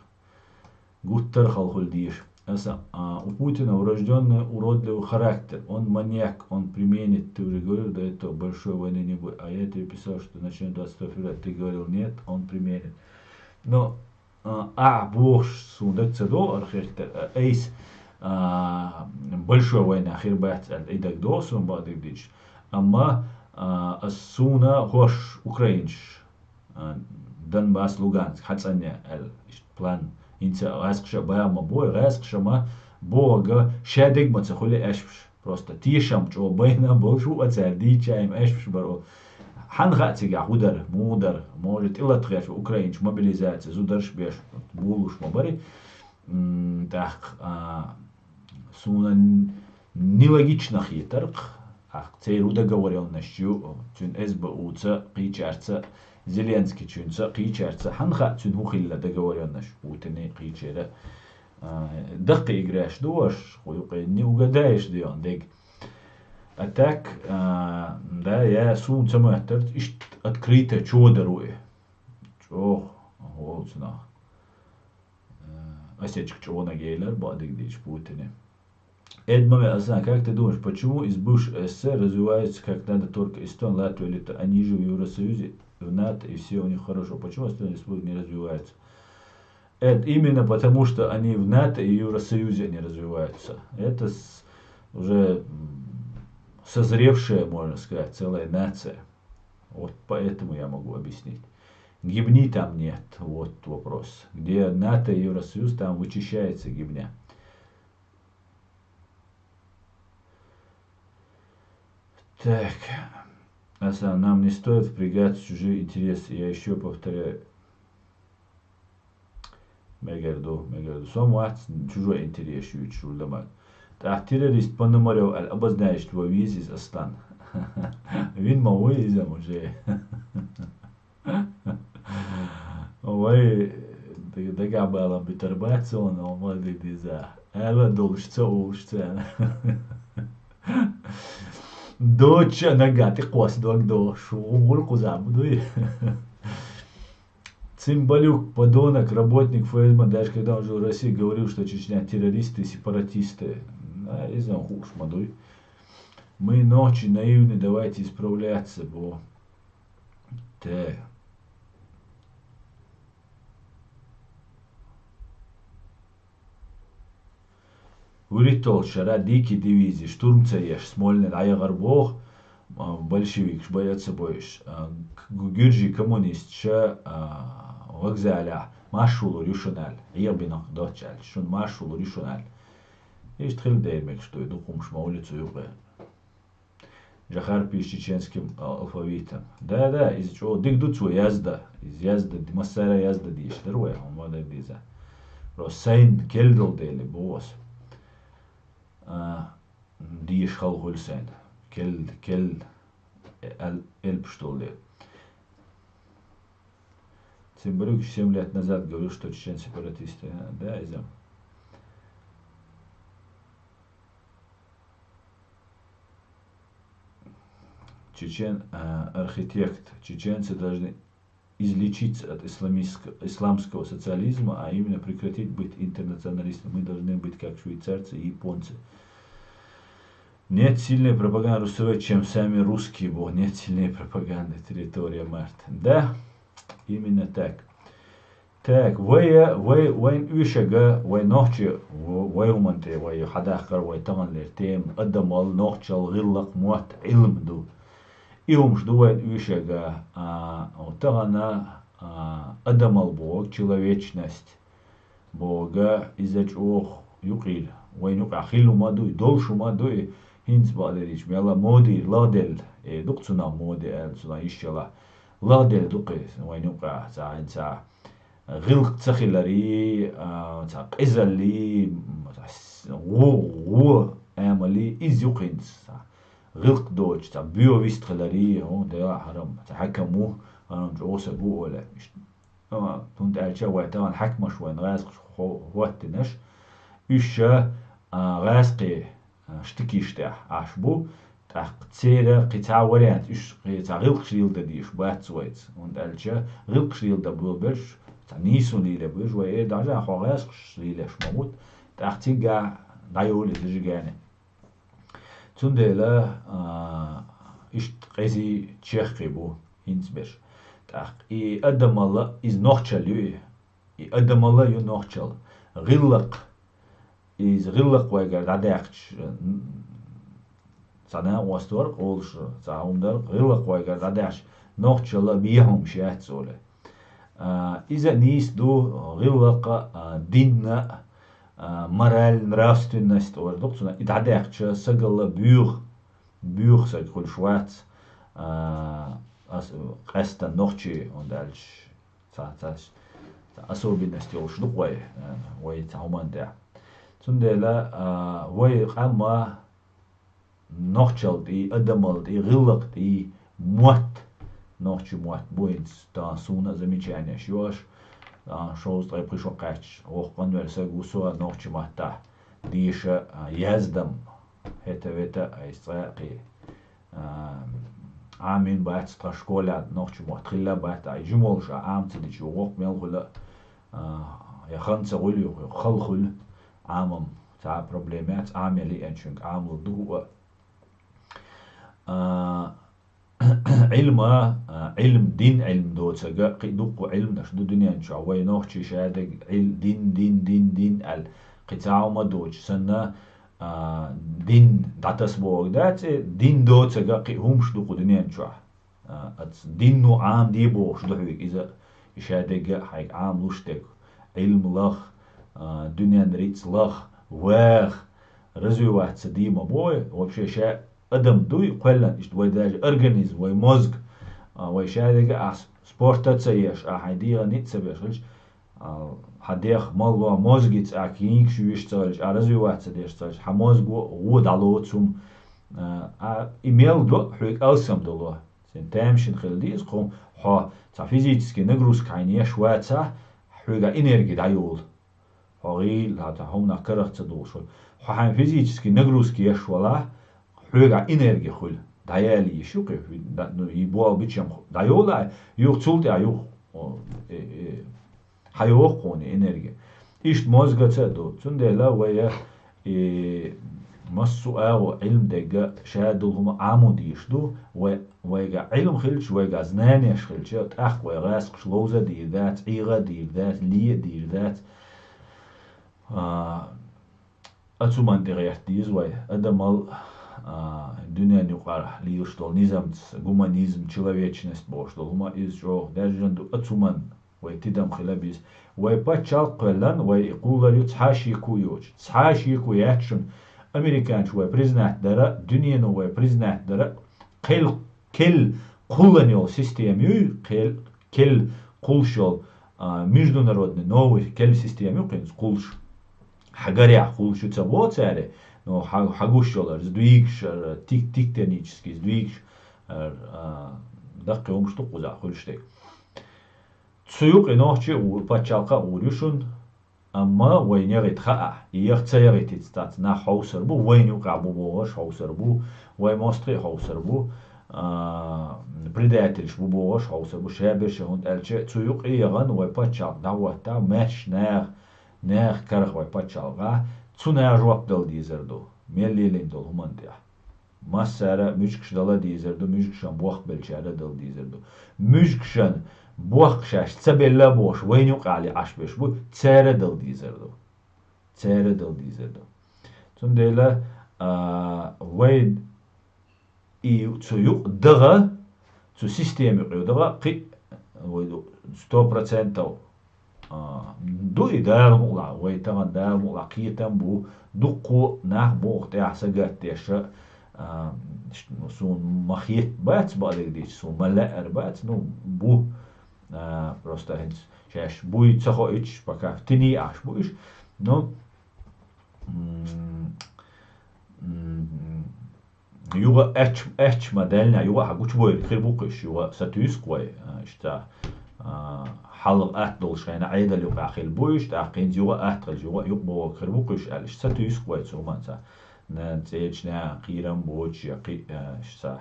гуттер халхул диш. У Путина врожденный уродливый характер, он маньяк, он применит, ты уже говорил, до этого большой войны не будет, а я тебе писал, что начнем 22 февраля, ты говорил нет, он применит. Но, бог сундак цедо, архитектор, эйс, большой война, хирбат, и так до, сумбадик дич, ама, суна хош украинш, Донбасс, Луганск, Хацаня, план, инца, аскша, баама бой, аскша, ма, бога, шадик, мацахули, эшпш, просто тишам, чо, байна, болшу, ацар, дичаем, эшпш, баро, ханхатига, худар, мудар, может, илатхеш, украинч, мобилизация, зударш, беш, булуш, мабари, так, суна, нелогично хитарк, цейру договоренностью, тюн СБУца, қичарца, Зеленский чунца, қичарца, ханха тюн хухилла договоренность, утыны қичера, дақы играешь, дуаш, не угадаешь, дион, дег. А так, да, я сунца мэтр, открыто чодаруе, чо, голцна, осечк чо на гейлер, бадик дич, путыны. Эдмаме Азан, как ты думаешь, почему из бывшей СССР развиваются как надо только Эстония, Латвия, Литва, они же в Евросоюзе, в НАТО, и все у них хорошо. Почему остальные республики не развиваются? Это именно потому, что они в НАТО и Евросоюзе не развиваются. Это уже созревшая, можно сказать, целая нация. Вот поэтому я могу объяснить. Гибни там нет, вот вопрос. Где НАТО и Евросоюз, там вычищается гибня. Так, нам не стоит впрягать в чужие интересы. Я еще повторяю. Мегарду. Somewhat чужой интерес чужой. Так, террорист Пономарев обозначит во визе Аслан. Вин мой изам уже. Ой, дага была битарбацион, он молодый диза. Эла должца улшца. Доча нога, ты кос до шумулку забудуй. Цимбалюк, подонок, работник ФСБ, даже когда он жил в России, говорил, что Чечня террористы и сепаратисты. Я знаю, хуш, мадуй. Мы ночи наивны, давайте исправляться, бо. Так. Выритол шара дикий дивизии, штурм цаеш, Смольный, аягар бог, большевик, боятся боишь, гюрджи коммунист, ша вокзаля, машулу решуналь, ебинок дочаль, шун машулу решуналь. Есть хилдеймек, что иду кумшма улицу юга. Жахар пишет чеченским алфавитом. Да, из чего дигдуцу язда, из язда, массара язда диш, даруя, он вода диза. Росайн кельдл дели, босс. Диш халгульсен, кел эльп что ли. Цимбалюк 7 лет назад говорил, что чечен сепаратисты. Да, изам. Чечен архитект. Чеченцы должны излечиться от исламского социализма, а именно прекратить быть интернационалистами. Мы должны быть как швейцарцы и японцы. Нет сильной пропаганды русовой, чем сами русские, нет сильнее пропаганды, территория Марта. Да, именно так. Так, وين ويشجع وين نحكي وين منتي وين حدا آخر وين تمن لرتيم قدم ال نحكي الغلق موت علم دو يوم شدو وين ويشجع وتغنى قدم البوق человечность بوغا إذا أوخ يقيل وين يقع خيلو ما دوي دولشو ما دوي هينز بعدريش ميلا مودي لادل دقتنا مودي سنا إيشلا لادل دقي وين يقع ساعة ساعة غلق تخيلري إزالي غو أمالي إز يقينز غلق دوج بيو ويستخلري هون ده حرام حكموه أنا جوسه بو ولا تونت ألشة وقتها حكمة شوي نغاز وقتناش إيش غاسقي شتكيشتاح عشبو تاع تسيرة قطع وريات إيش قطع غلق شيل دديش بات سويت und ألشة غلق شيل دبول برش تاع نيسو ليلة برش وإيه درجة خو غاسق شيلة شموت تاع تيجا دايول تجيجانه تندلا إيش قيزي تشيخي بو هينز برش إي أدم الله إز نوخشل يو إي أدم الله يو نوخشل غلق إز غلق ويجر داديخش سنة واستور قولش ساهم در غلق ويجر داديخش نوخشل بيهم شيء سوله إذا نيس دو غلق دين مораль нравственность or доктор и дадиخش سجل بيوخ سجل شوات قصد نوخشي وندالش تاعش особенности уж дуквай وي تعومان ده تندلا وي قاما نوخشل دي ادمل دي غلق دي موت نوخشي موت بوينس تا суна замечание шош шоус трай пришел кач ох конверса гусо нохчи мата диша яздам это айстрaqi عامين بات تشكولا نوخشي مختلة بات جمول شا عام تدي وق ملغلا يا خمسة غلي خلخل عامم تاع بروبليمات عاملي انشنك عامل دو علم دين علم دو تسجا قدوق علم نش دو دنيا نشا وين نوخشي شادق دين القطاع ما دوج سنة دين داتس بوغ دات دين دو تسجا هم شدو قدنيا نشا دين نو عام دي بوغ شدو حويك إذا شادق حيك عام لوشتك علم لخ دنيا نريتس لخ واخ رزوي واحد سديما بوي وبشي شاء ادم دوي قلن ايش ويداج اورجانيزم وي موزغ وي شادق سبورت تسيش حديغ نيت سبيش حديغ مالوا موزغيت اكينك شويش تسالش ارزوي واحد سديش تسالش حموزغ ود علوتسم ايميل دو حريك اوسم دولو سن تامشن خلديز قوم ها تا فيزيكسكي نغروس كاينيه شواتا حريك انرجي دايول هاغيل هاتا هم نكرت دوش ها فيزيكسكي نغروسكي يشولا حريك انرجي خل دايالي يشوقي يبوا بيتشم دايولا يوصلت ايو حيوق قوني انرجي ايش موزغا تدو تندلا ويا مسو او علم دقا شادلهم عمودي يشدو ويقع علم خلش ويقع زناني خلش اخ ويغاسق شلوزة دير ذات عيغة دير ذات ليه دير ذات اتسو منطقة ديز وي ادمال الدنيا نقار ليشتول نظام гуманизм человечность боштол хума из жо дажанду اتسومن ويتدم خلابيز ويباتشال قلن ويقولوا تحاشي كويوج تحاشي كوياتشن امريكان شوي بريزنات درا دنيا نو بريزنات درا كل колониал систему كل قولشل международный новый كل систему قينز قولش حاجاريا قولشو تسوات ساري но хагушолар сдвигш тектонический сдвигш даққи омшту қуза хулштек цуюқ инохчи пачалқа урюшун amma وينيغت خاء يغتيغت تستات نا حوسر بو وين يقع بو حوسر بو وين ماستري حوسر بو بريداتلش بو بوغش حوسر بو شابرش هوند الچه цуюқ يغن ويبачал давата مش ناغ كرخ ويبачалға цуна жуап дал дизерду меллелен дол хумантя массара мюжкш дала дизерду мюжкшан буах белчара дал дизерду мюжкшан بوخ شاش تسبيلا بوش وينو قالي عشبش بو تسارة دل ديزردو تسارة دل ديزردو تنديلا وين تسويق دغا تسو سيستم يقعد دغا قي 100% دو إدارة مقلع ويتغن دار مقلع قيتن بو دقو ناخ بوغ تاع سجات تيشا سون مخيط بات بالك ديش سون ملأر بات ну бу просто хенс шаш буй цахо ич пока тини аш буиш но юга эч модельна юга хагуч бой хирбукиш юга сатюс кой шта حلق أهدل شينا عيدا اللي يقع خيل بويش تاقين جوا أهدل جوا يقبو خربوكش ألش ستويس كويت سومانسا نتيجنا قيرم بوش يقي شتا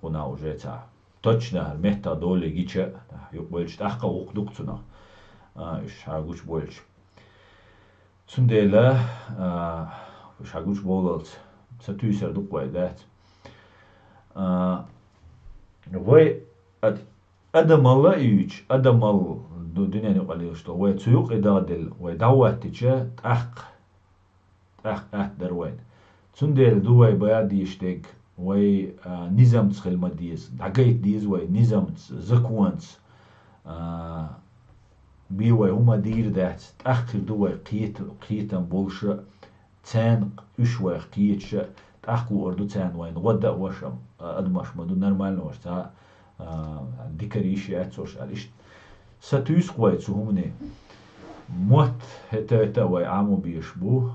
قنا وجيتا точно المهتا دولي جيتشا يقبلش تحقا وقدوقتنا إيش هاقوش بولش سنديلا إيش هاقوش بولت ستويسر دوق وايدات وي أدمال يوش أدمال دنيا نقولي شو وي تسوق إدادل وي دعوة تجا تحق دروين سندل دوي بياد يشتك وي نظام تخيل مديز دعيت ديز وي نظام زكوانس بي وي هما دير ده تأخر دوي قيتن بولشة تان إيش وي قيتش تأخر أردو تان وين غدا وشم أدمش مدو نرمال نوشتا ديكريشي أتسوش عليش ستويس قويت سهمني موت هتا وي عامو بيشبو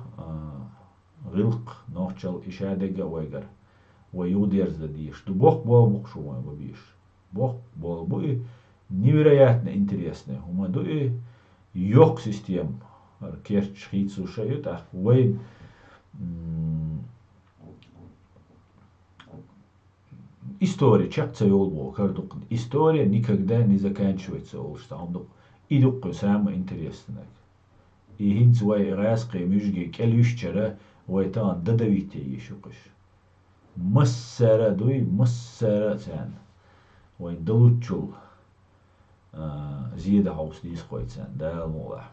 غلق نوچل إشادقة ويقر ويوديرز ديش دو бог бог шо мы бишь бог бол буи невероятно интересные у мы дуи yok систем керч хитсу шают а вей история чакца ёлбо кардук история никогда не заканчивается что он идук самое интересное и хинц вей раскы мюжги келюшчера ويتان ددويتي يشوقش مسرة دوي مسرة تان وين دلوتشل زيادة هاوس ديس خويتان دال مولا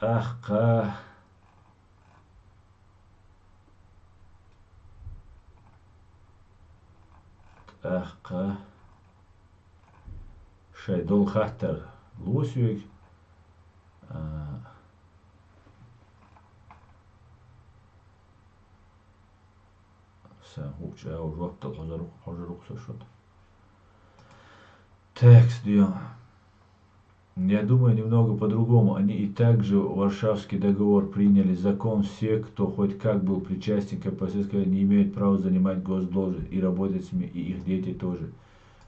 أخا شاي دول خاطر لوسيك Хуча жопта хожарук сошот. Текст, я думаю немного по-другому. Они и так же Варшавский договор приняли закон. Все, кто хоть как был причастен к КПСС, не имеют права занимать госдолжность и работать с ними, и их дети тоже.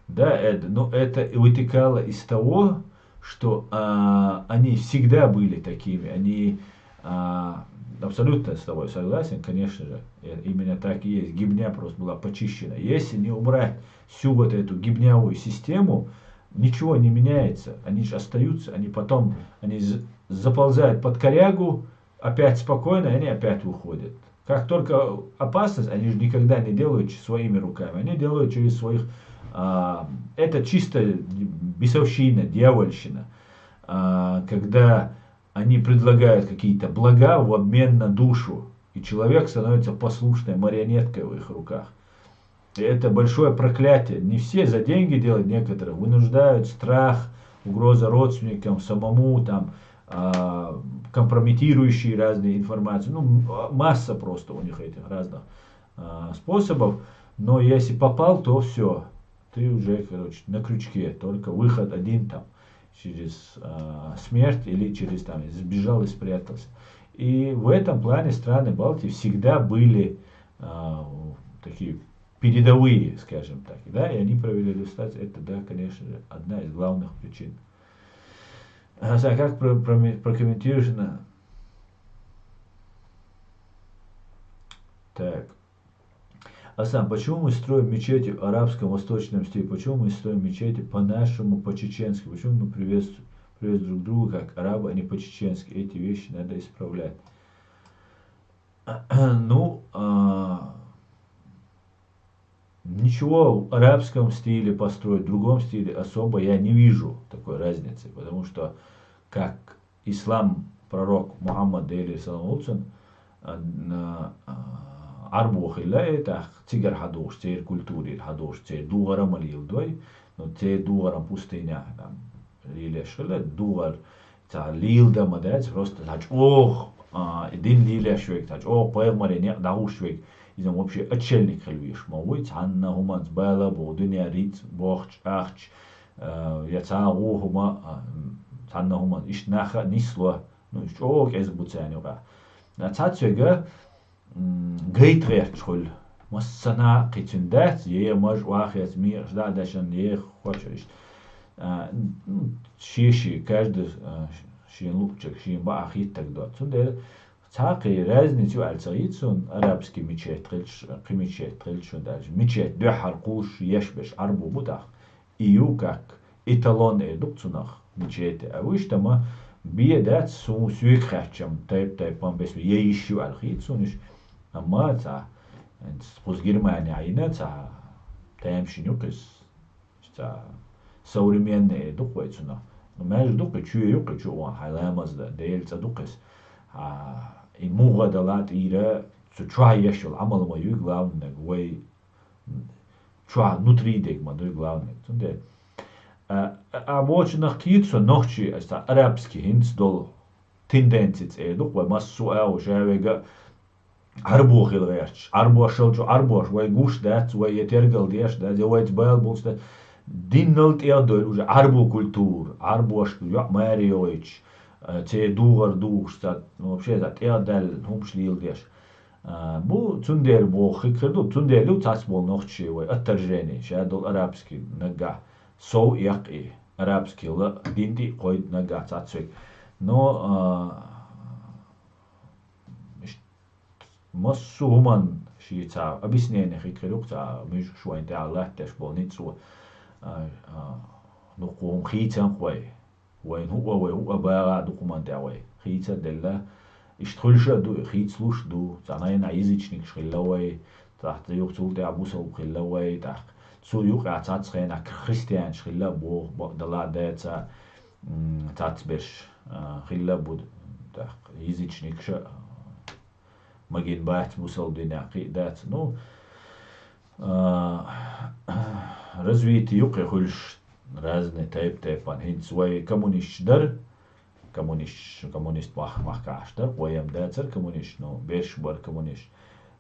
Да, но это вытекало из того, что они всегда были такими. Они абсолютно с тобой согласен, конечно же, именно так и есть. Гибня просто была почищена. Если не убрать всю вот эту гибнявую систему, ничего не меняется. Они же остаются, они потом заползают под корягу, опять спокойно, и они опять выходят. Как только опасность, они же никогда не делают своими руками, они делают через своих... это чисто бесовщина, дьявольщина. Когда они предлагают какие-то блага в обмен на душу, и человек становится послушной марионеткой в их руках. И это большое проклятие. Не все за деньги делают, некоторые вынуждают страх, угроза родственникам, самому, там, компрометирующие разные информации. Ну, масса просто у них этих разных способов. Но если попал, то все. Ты уже, короче, на крючке. Только выход один там. Через смерть или через там сбежал и спрятался. И в этом плане страны Балтии всегда были такие передовые, скажем так, да, и они провели иллюстрацию. Это, да, конечно же, одна из главных причин. А как прокомментируешь на... Так. Асан, почему мы строим мечети в арабском восточном стиле? Почему мы строим мечети по-нашему, по-чеченски? Почему мы приветствуем друг друга как арабы, а не по-чеченски? Эти вещи надо исправлять. Ну, Ничего в арабском стиле построить, в другом стиле особо я не вижу такой разницы, потому что как ислам, пророк Мухаммад Салам арбу хиллаетах тигар хадош, тер культуре хадош, тер дугарам алилдой, но те дугарам пустыня там лилешила, дугар та лилда мадец просто тач ох дин лилешвек тач ох поймали не дагушвек. إذا вообще отшельник хальвиш мовит, анна хуман сбала бодыня рит бохч ахч яца ухума анна хуман ишнаха нисло ну чок эз буцанюга. Цацвега гейтрех чхул массана қитүндәт е маж вахет мир да дашан е хочешь шиши каждый шин лупчик шин бахит так да. Цунде цаки разницу альцаитсун арабский мечеть трильшун даже мечеть духар куш ешбеш арбу будах ию как эталон эдукцунах мечети а выш тама биедат су сюк хачам тайп пам бес е ищу алхитсуниш ама ца с Германия айна ца таемшинюкис ца современные духвайцуна но между духе чуе юк чуа хайламаз да дейлца духес in moga de laat ira zu try yeshul amal ma yu glavne way try nutridig ma du glavne tunde a watch nach kiet so nochchi as da arabski hints dol tendenz doch weil mas so au javega arbo khilgach arbo shol arbo way gush dat way etergal dies da de way bal bulst din nolt dol уже arbo kultur arbo ja marioich те дугар дугстат вообще да теадал хумшлил деш бу цундер бо хикрду цундер лу тац бол нохчи ой отторжение шадол арабский нага со яқи арабский ла динди койд нага цацвек но массу хуман шица объяснение хикрду ца миш шуайн те аллах теш бол ницу ну ком хитан кой وين هو بقى دكومنت اوي خيتا دلا اشتخلش دو خيتسلوش دو زاناين عايزيچنيك شخلاوي تحت يوتول دي ابوسو خلاوي تحت سو يوق عطاتخينا كريستيان شخلا بو دلا داتا تاتبش خلا بود تحت عايزيچنيك ش ماجين بات بوسل دي ناقي دات نو развитие юق خلش разные тайпан хинц way коммунист дар коммунист мах каштар воем дацер коммунист но беш бар коммунист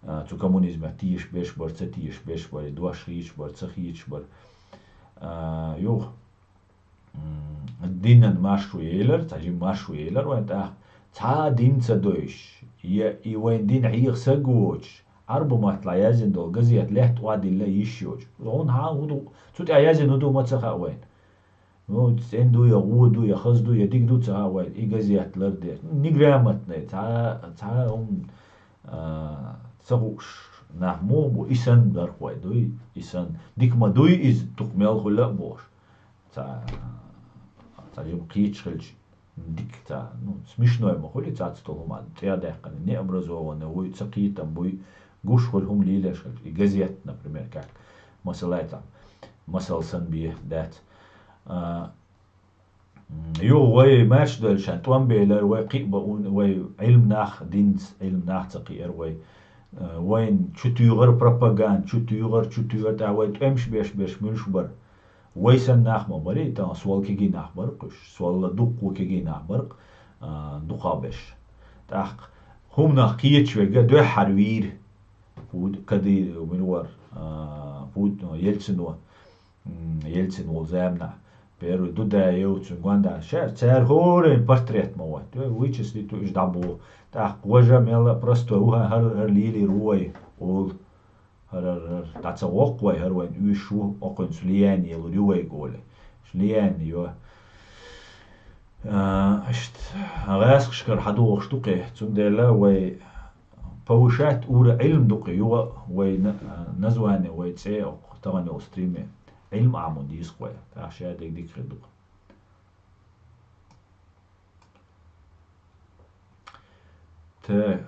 zu коммунизма тиш беш бар цатиш беш бар дуаш хич бар цахич бар юх динан машу елер тажи машу елер ва та ца дин цадоиш и вен дин хир сагоч арбу матла язин дол газият лехт вади ла ишоч он ха уду цут язин уду мацха вен ну ценду я уду я хазду я дигду ца вен и газият ларде ниграматне ца он сагуш нахмо бу исан дар хой дуй исан дикма дуй из тукмел хула бош ца жим кичхэлж дикта ну смешной махули ца столма я дехкан не образованный уй цаки там буй гуш хулхум лилеш и газет например как масалай там масал санби дат يو وي ماش دل شان توان بيلر وي قيبا وي علم ناخ دينز علم ناخ تقير وي وين شتيغر بروباغاند شتيغر تا وي تمش بيش ملش بر وي سن ناخ مبري تا سوال كيجي ناخ برقش سوال دوق كيجي ناخ برق دوقابش تاق هم ناخ كيتش وي دو حروير بود كدي منور بود يلتسن والزامنا Первый дуда еуцун гванда шер цер хорен портрет мова. То вычисли то ждабу. Так кожа мела просто уха хар лили руой ол хар таца оквай хар вен ушу окон слияни ел руой голе. Слияни ё. Ашт агасшкар хаду штуке цундела вай повышать уровень علم دقي ё вай название вай це таване стриме علم عمودي سكوير عشان ديك خدوق ت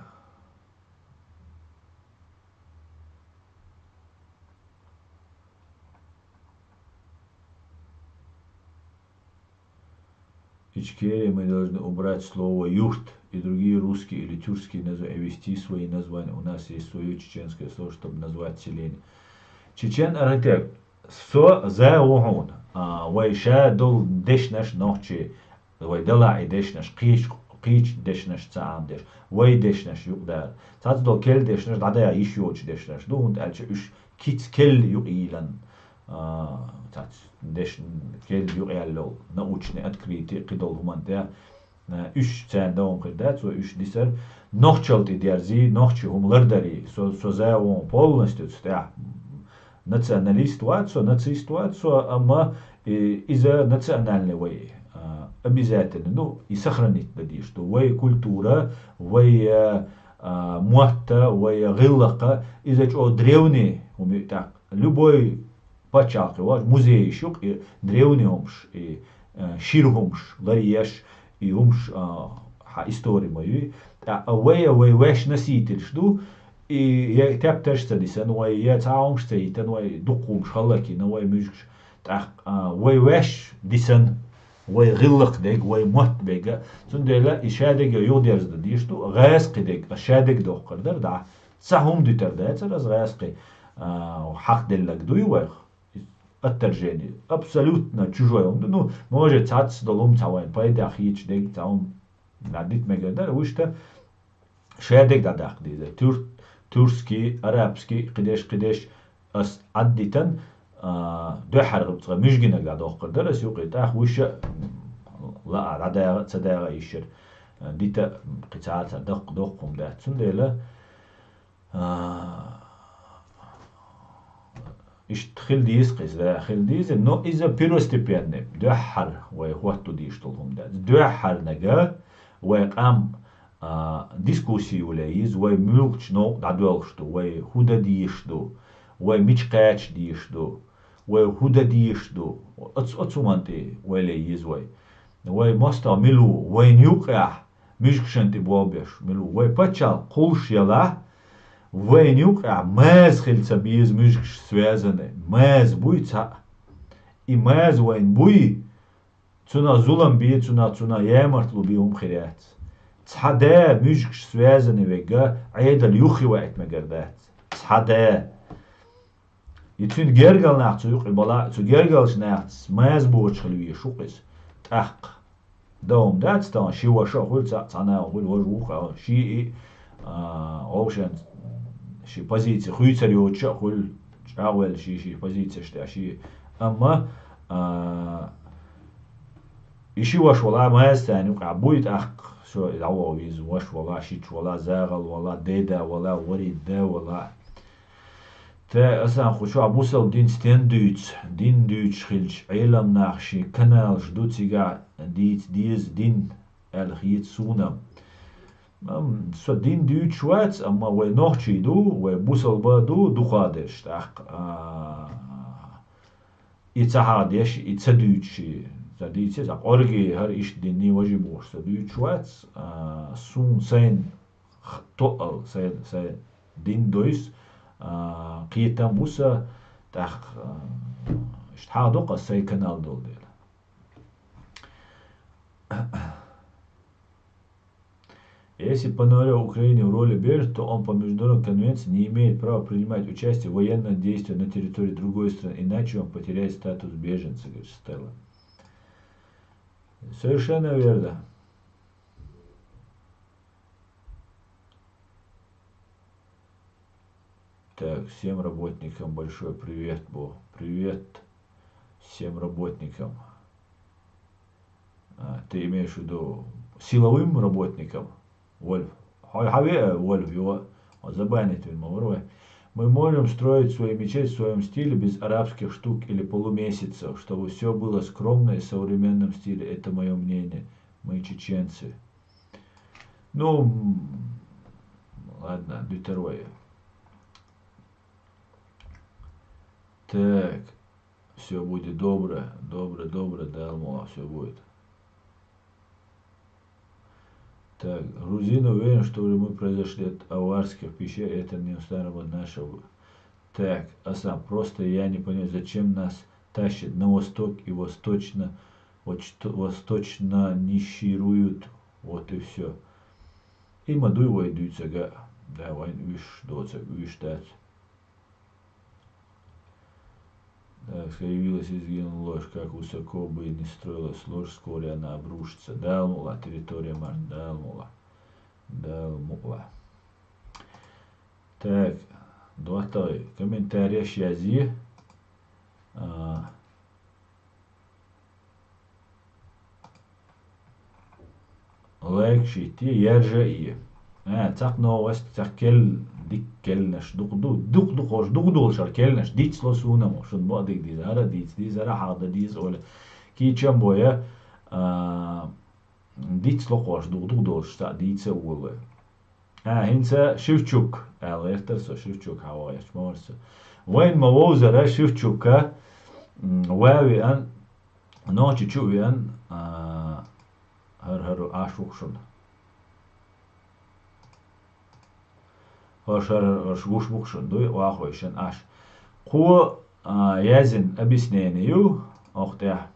Ичкерии мы должны убрать слово юрт и другие русские или тюркские названия, ввести свои названия. У нас есть свое чеченское слово, чтобы назвать селение. Чечен архитект. Со за угон. Вайша дол дешнаш нохчи. Вай дала и дешнаш قيش دشنش تعام دش وای دشنش يقدر تاز دو كل دشنش دادا يش يوش دشنش دو هند ألش إش كيت كل يقيلن تاز دشن كل يقيلو نوچني أتكريتي قدول همان ده إش تان دوم قدات سو إش ديسر نوخчалти дерзи нохчи хумлардari со за он полностью ста националист ватсо нацист ватсо ама из-за национальной way обязательно, ну, и сохранить надо, что вой культура, вой муатта, вой гиллака, из-за чего древние, так, любой почалки, музей щук, и древний умш, и ширгумш, ларьеш, и умш, истории мои, а вой веш носитель, что, и я так тоже садись, но я цаумш стоит, но я дукумш, халаки, но я мюшк, так, вой веш дисан, وای غلق دیگ وای مات بیگه چون دیلا ایشادگ یو دیرز دیشتو غاز قدیگ اشادگ دو قدر دا سهم دیتر ده از غاز قی حق دلک دوی وای الترجمة абсолютно чужой ну может цац долом цавай пайда хич дег цаум надит мегада ушта шадег дадах дизе тюркский арабский قديش اس عدتن دو حرب تغ مش جينا قاعد أخر درس يوقي تاخ وش لا عدا صداقة يشر ديتا قطعات دقهم ده تندلا إيش تخيل ديس قيس ده خيل ديس إنه إذا بيروستيبيان دو حر ويهوتو ديش طولهم ده دو حر نجا ويقام ديسكوسي ولا يز ويملكش نو دعوالشتو ويهودا ديشتو ويميشقاتش ديشتو وهودا ديشتو أتصومانتي ولا يزوي وي مستا ملو وي نيوقع مشكشنتي بوابش ملو وي باتشال قولش يلا وي نيوقع ماز خلصة بيز مشكش связаны ماز بوي تا и ماز وين بوي تنا زولم بي تنا يامرتلو بيهم خيرات تحدا مشكش связаны ويجا عيدا اليوخي وقت مجردات تحدا يتفين جرجل ناخذ يقي بلا تو جرجلش ناخذ ما يزبوش خلوي شوقس تحق دوم دات تان شي وشا خل تانا خل وجوخ شي اوشن شي позиции хуйцарёча خل чавел شي позиция что شي اما иши ваш вала маастани ука будет ах شو دعوه ويز واش ولا شي ولا زاغل ولا ديدا ولا وريد دا ولا تا أصلا خوشو عبوسل دين ستين دوتش خلش عيلم ناخشي كنالش دوتيغا ديز دين الخيت سونا سو دين دوتش واتس أما وي نوخشي دو وي بوسل با دو خادش تاق يتسحادش يتسدوتشي زديتي زاق أورجي هر إيش ديني واجي بوش سدوتش واتس سون سين طول سين دين دويس قيتم بوسا تاخ اشتحادو قصي كنال دول ديل Если ПНР Украине в роли беженца, то он по международной конвенции не имеет права принимать участие в военных действиях на территории другой страны, иначе он потеряет статус беженца, говорит Стелла. Совершенно верно. Так, всем работникам большой привет, привет всем работникам. Ты имеешь в виду силовым работникам? Вольф. Вольф, его забанить в Мы можем строить свою мечеть в своем стиле без арабских штук или полумесяцев, чтобы все было скромно и в современном стиле. Это мое мнение. Мы чеченцы. Ну, ладно, второе. Так, все будет добро, да, Алмала, все будет. Так, грузин уверен, что мы произошли от аварских пещер, это не старого нашего. Так, а сам просто я не понимаю, зачем нас тащит на восток и восточно восточно нишируют, вот и все. И мадуй войдутся, да, виш доца, виш дать. Так, появилась изгинула ложь, как высоко бы не строилась ложь, вскоре она обрушится. Далмула, территория Марс, Далмула. Так, 2. Комментарий связи. Лайк, шити, ержи. Так новость, так дик келнеш, дук хош, дулшар келнеш, дич лосунам, шун бодик дизара хада диз оля. Кичам боя, дич лохош, дулш, та дице улы. Hinsa Шевчук, Элертер, Шевчук, Хавайш, Морса. Вайн Мавозера Шевчука, Вавиан, Ночи Чувиан, Хар Ашукшун. Хар Швушбукшун, дуй Вахойшен Аш. Ку Язин объяснению, охтя.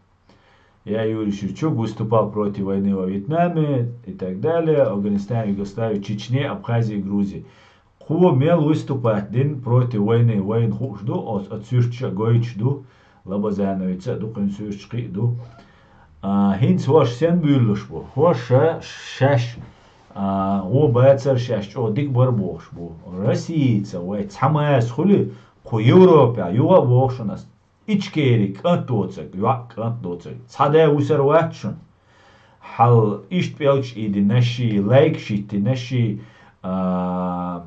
Я Юрий Шевчук выступал против войны во Вьетнаме и так далее, Афганистане, Югославии, Чечне, Абхазии, Грузии. Ку мел выступать дин против войны, войн хужду, от сюрча гойчду, лабазановица, духен сюрчкиду. Хинц ваш сен бюллушбу, хоша шаш, обацар шаш, о дик барбошбу, Российца, вай цамаяс хули, ку Европа, юга вошунас. İçkeri kantoçak, yuak kantoçak. Sade usar vaçun. Hal işt belç idi neşi, like şitti neşi,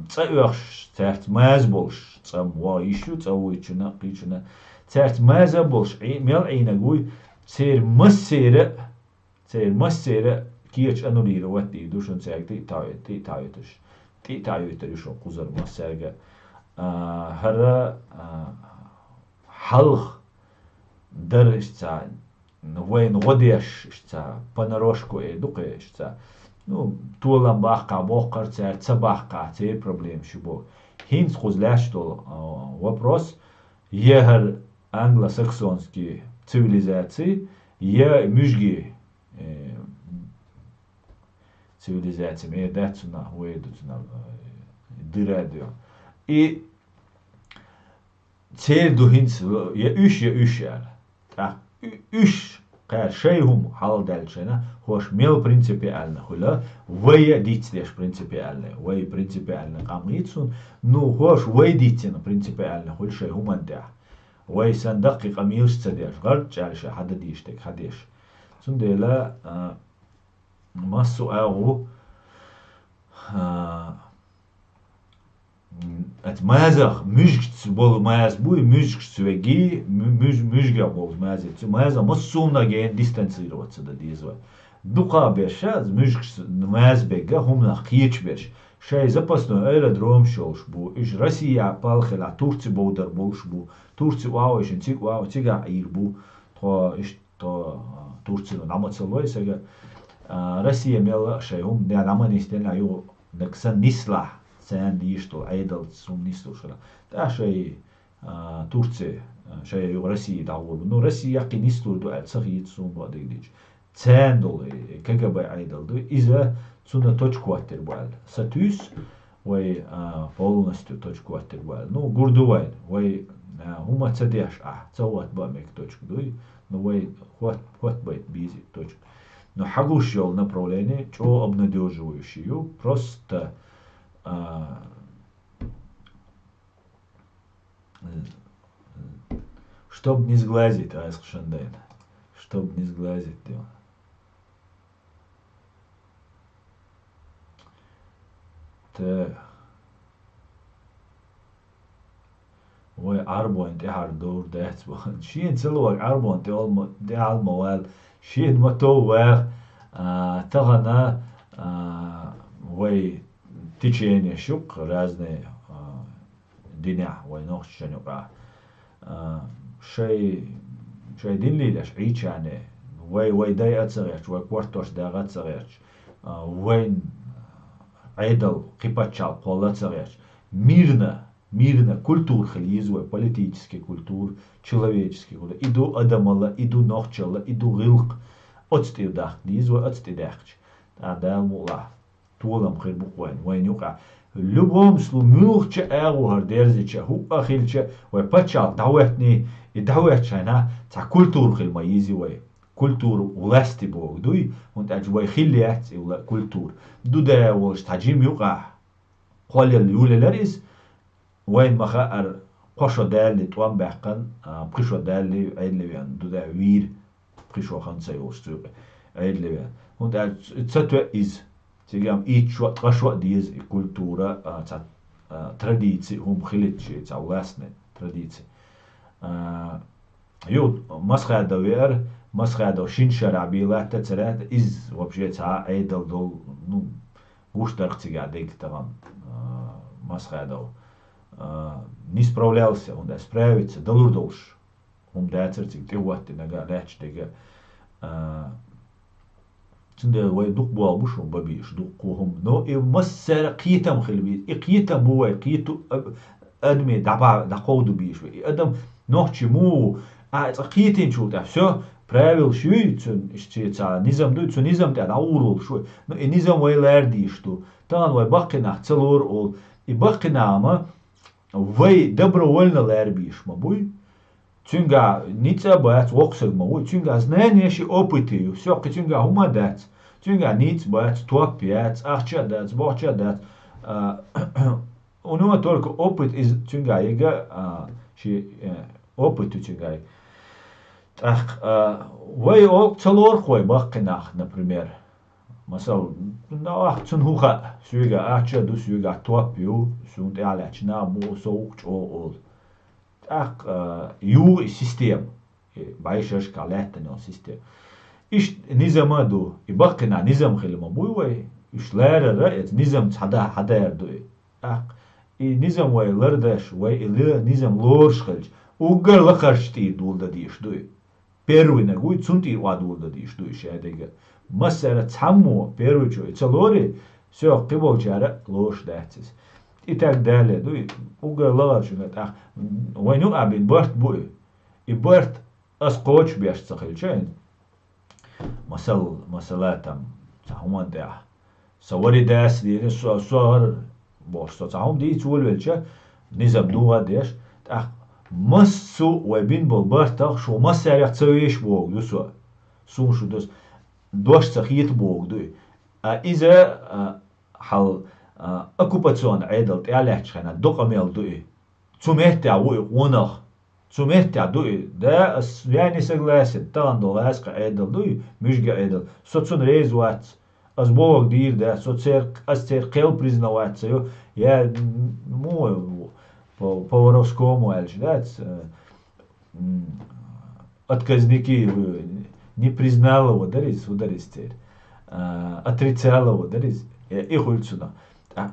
tsayuş, tert maz bolş. Tsam wa işu tsavu içuna, qıçuna. Tert maza bolş. Mel ayna guy, ser masere, kiyeç anulira vatti, duşun seg, ti tayutuş. Ti tayutuş, şu kuzar maserga. Hara, Халх дырышца, войн годешца, понарошку эдукешца. Ну, тулам бахка, бохкарца, цабахка, це проблем шубо. Хинц хузляш тол вопрос, егер англосаксонские цивилизации, мюжги цивилизациями, дацуна, уэдуцуна, дырадио. И Церду хинц я üş так üş кар шейхум хал дальшена хош мел принципиально хула вая дитдеш принципиально вай принципиально камицун ну хош вай дитсена принципиально хул шейхум анда вай сандак камиус цадеш гарч алша хада диштек хадеш сундела массу агу Het maazag muzgts bol maaz bui muzgts vegi muzga bol maazet maaza masumna gen distansироваться da dizva duqa bershaz muzgts maaz bega humna khich bersh shay запасной аэродром шолш бу иш Россия палхела Турция бодер болш бу Турция ваошин циг вау цига ир бу то иш то Турция намацалой сега Россия мела shay hum ne namanisten ayu naksan nisla sen diisto aidal sun nistušala. Tā šai Turcija, šai Россия dalvolu. Nu Россия ki nisturdu al sahit sun vadīdič. Cendol KGB aidaldu iza suna точку atterbal. Satüs vai полностью точку atterbal. Nu gurduvai vai huma цадеш цават бамек точку дуй. Ну vai хват байт бизи точку. Но хагушел направление, что обнадеживающую, просто чтоб не сглазить, Айсхшандайн, чтоб не сглазить его. Так. Ой, арбон те хардор децбон. Шин целуак арбон те алмовал. Шин мотовар тагана ой течение щук разные дня войнах шанюка. Шей динлидаш ичане. Вай дай ацаряч, вай квартош даг ацаряч. Вайн айдал кипачал кол ацаряч. Мирно мирно, культур хлизуй, политический культур, человеческий культур. Иду адамала, иду нохчала, иду гилк, отстидах, дизуй отстидахч. Да мула, тулам хир буквайн, вайнюка. В любом случае, мюхче эгухар дерзиче, хуахилче, вай пачал давэтни и давэтчайна, та культур хил маизивай. Культуру власти бог дуй, und ajway khiliat ula kultur. Du da wolsh tajim yuqa. Qolel yulelaris wayn makhar qosho dali twan baqan qisho dali aydlevian du da wir qisho khansa yostuq aydlevian. Und tsatwa is tigam ichwa qasho diz kultura ta tradici khilitchi ta власне tradici. Ю масхада вер масхада шиншара билата царат из вообще ца айдал дол ну гуштарцига дегтаван масхада не справлялся, он да справится, долурдолш он да царциг теватти нага лачтега цунде вай дук буалбуш он бабиш дук кухум но и массара қитам хилби и қитам буай қиту адми даба дақоду биш адам нохчи му قيتين شو ده все правил شوي تشيتا نظام دوت نظام ده اورول شوي نظام ويلار دي что тан вай бакина целор ол и бакина ама вай добровольно ларбиш мабуй тюнга ница бац воксел мабуй тюнга знание ши опыты все тюнга хумадат тюнга ниц бац топиат ахча дат боча дат у него только опыт из тюнга ега ши опыт тюнга вай ол целор хой бакинах, например. Масал, на цунхуха сюга ача ду сюга топиу сунт алачна бу соуч ол. Так ю систем. Байшаш калетен систем. Иш низамаду и бакина низам хилма буй иш лера эт низам цада хадер ду. Так и низам вай лердаш вай или низам лоршхалж угар лахаршти дулда диш ду. Первый нагуй цунти вадулда диш ду шадега. Масара цаммо первый чой целори все киболчара лош датис. И так далее. ду угар лахаршуна так вайну абин барт буй. И барт аскоч бяш цахилчайн. Масала там цахуман да. Савари дас ди суар бошто цахум ди цулвелча низам дуга деш так массу вайбин бол бартах шо массарях цавеш бог дусо сум шудос дош цахит бог дуй иза хал оккупацион айдал тялячхана докамел дуй цумехтя уй вонах цумехтя дуй да я не согласен тан доласка айдал дуй мюжга айдал соцун резват аз бог дир да соцер астер кел признаваться я мой по-воровскому альчдать отказники не признал его дарис ударистер отрицал его дарис и хульцуна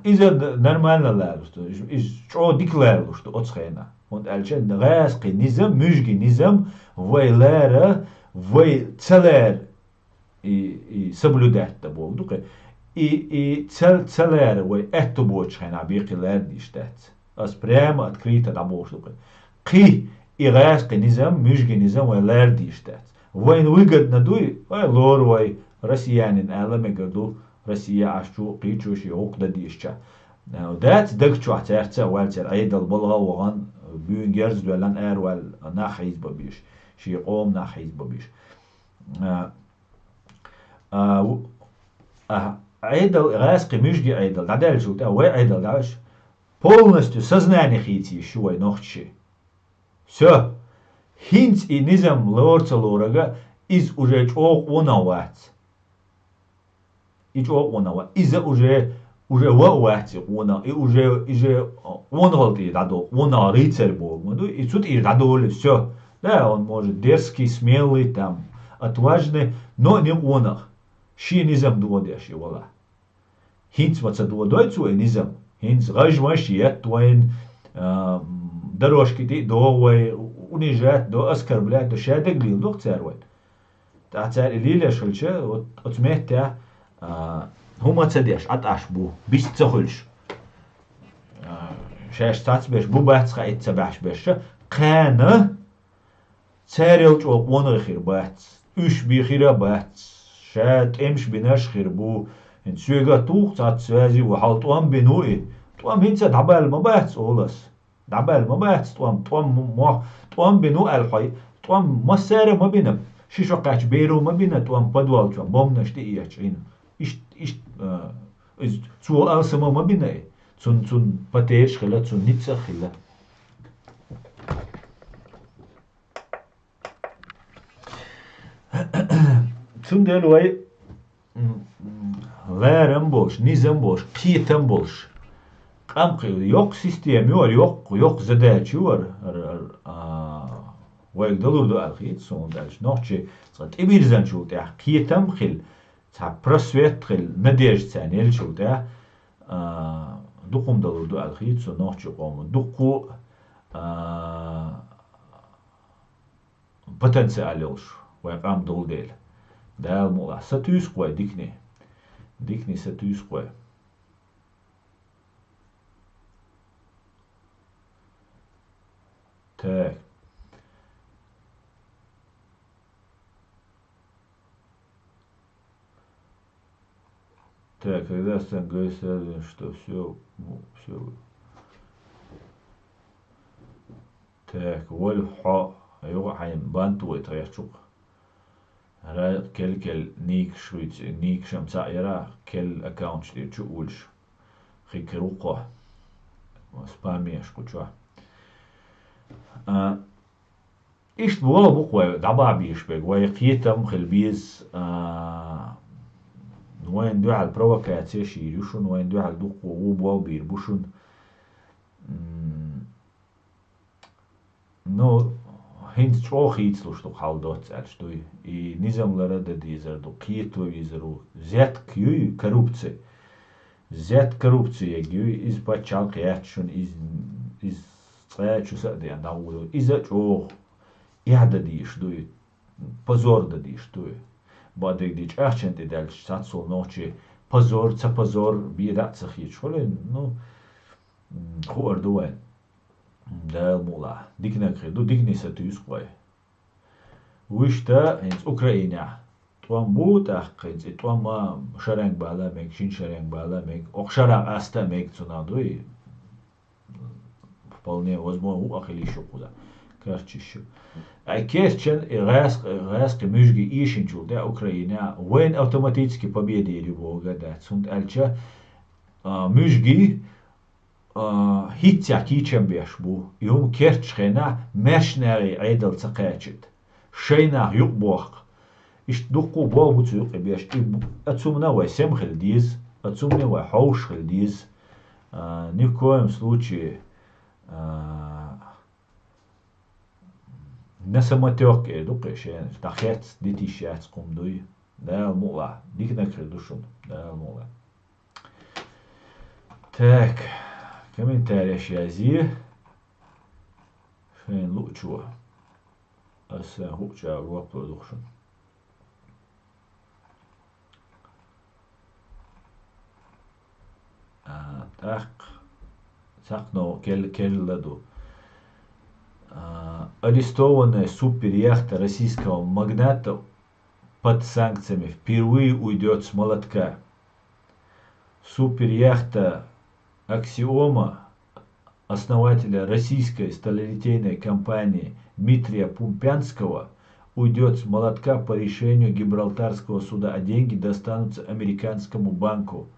из-за нормально лару что из что декларировал что отсхена он альчен раски низам мюжги низам вайлера вай целер и соблюдать то бог и целер вай это бочхена бикилер диштать as прямо открыто работает. Ки и раски низам, мюжги низам, вай лерди штат. Вайн выгодно дуй, вай лор вай россиянин, аламе гаду Россия ашчу пичуши окда дишча. Дат дагчу атерца вальцер айдал болга ваган бюн герз дуэлан эрвал нахиз бабиш. Ши ом нахиз бабиш. Айдал раски мюжги айдал. Дадал жулта, вай айдал даш. Полностью сознание хити еще и ночи. Все. Хинц и низам лорца лорага из уже чок онават. И чок онават. Из-за уже ваат она и уже онвалти дадо. Она рыцарь бог. И тут и дадоли все. Да, он может дерзкий, смелый, там, отважный, но не онах. Ши низам дуодеш вала. Хинц маца дуодойцу и низам. Хинц гажмашият твоин дорожки ти довой унижать, до оскорблять, до шадеглил, до царвой. Та царь лиля шульче, вот отмехтя хума цадеш, аташ бу, бис цахульш. شاش تاتس بيش بوباتس خايت سباش بيش قانا تاريل جو ون خير باتس اش بيخير باتس شات امش بناش خير بو ان سويغا توخ تات سوازي وحالت وام بنوئي توام هيتسا دعبال ما باتس اولس دعبال ما باتس توام بنو الحي توام مسارة ما بينم شيشو قاش بيرو ما بينا توام بدوال توام بومنش دي ايش عين iść zu alsama ma binay tun patesh khila tun nitsa khila tun delway gharam bosh nizam bosh qitam bosh qamqi yok sistem yok задачи var ويقدروا الخيط سون دالش نوتشي صارت إبيرزان شو تاع qitam khil تاع برسويت خل نديج تانيل شو ده دقوم دلو الخيط سو نوتش قوم دقو بوتنسيالش ويقام دول ديل ده مولا ستوس قوي ديكني ستوس قوي تاك Так, когда говорится, что все. Так, والحا أيوة حين بانتو يتغيرشوك هلا كل نيك شويت نيك شمسا يرا كل أكاونت شدير شو أولش خيك روقه سباميش كوتشوا إيش بوا بقوة دعبا بيش بيق ويقيتم خلبيز وين دو على البروفوكاتسيا شيريوشون وين دو على دوق وبوا بيربوشون نو هند شوخ يتسلوش دو حال دوت ألشتوي إي نظام لرد ديزر دو قيتو يزرو زيت كيوي كروبتسي زيت كروبتسي يجيوي إز باتشال قياتشون إز تغياتشو سأدي عند عودو إزا شوخ إعدا ديش دوي بزور دا ديش دوي بعدك ديش أحشن دي دالش ساتسول نوچي بزور تا بزور بيدات سخيش فلين نو خو أردوين دال مولا ديكنا خيدو ديكني ستويس قوي ويشتا هنس أوكرانيا توام بوت أخينس توام ما شرنگ بالا ميك شين شرنگ بالا ميك أخشرا أستا ميك تنادوي вполне возможно у ахилишу куда карчишу айкесчен гаск мюжги ишинчул да Украина вен автоматически победили бога да цунд альча мюжги хитя кичем бешбу юм керчхена мешнери айдал цакачит шейна юбох иш духу богу цук беш ацумна ва семхел диз ацумна ва хаушхел диз ни в коем случае на самотёке дукешен тахет дитишяц кумдуй да мула дикна кредушун да мула так комментарий шази фен лучу аса хуча ро продукшн так Сакно келладу. Арестованная суперяхта российского магната под санкциями впервые уйдет с молотка. Суперяхта Аксиома, основателя российской сталелитейной компании Дмитрия Пумпянского, уйдет с молотка по решению Гибралтарского суда, а деньги достанутся американскому банку.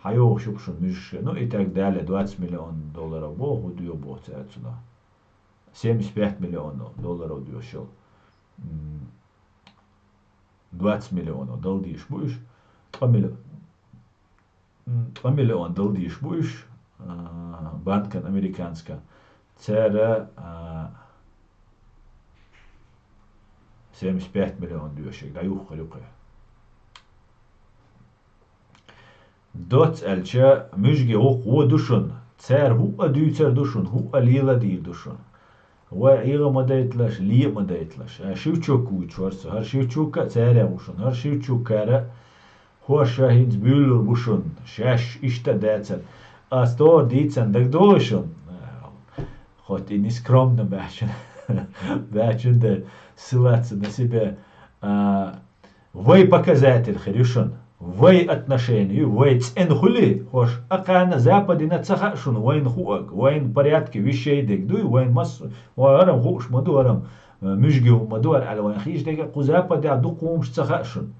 Хайох шукшун мишше, ну и так далее, 20 миллионов долларов богу дьё бог отсюда. 75 миллионов долларов дьёшел. 20 миллионов долдиш будешь, 3 миллиона долдиш будешь, банка американская, цера 75 миллионов дьёшек, да юх халюка. دوت الچه مجگی هو دوشون تر هو دوتر دوشون هو لیلا دیر دوشون و ایغا مدایتلاش لی مدایتلاش شیوچو کوچ ورس هر شیوچو کا تر بوشون هر شیوچو کاره هو شاهینز بولر بوشون شاش اشتا داتن сто дицен, так дошел. Хоть и не скромно бачен, бачен да ссылаться на себя. Вой показатель хрюшен, вой отношения, вой ценхули, хош, акана западе на цахашун, войн хуак, войн порядке вещей дегдуй, войн массу, войн хуш мадуарам, мюжгиу мадуар, але войн хиш дега, кузападе адукумш цахашун.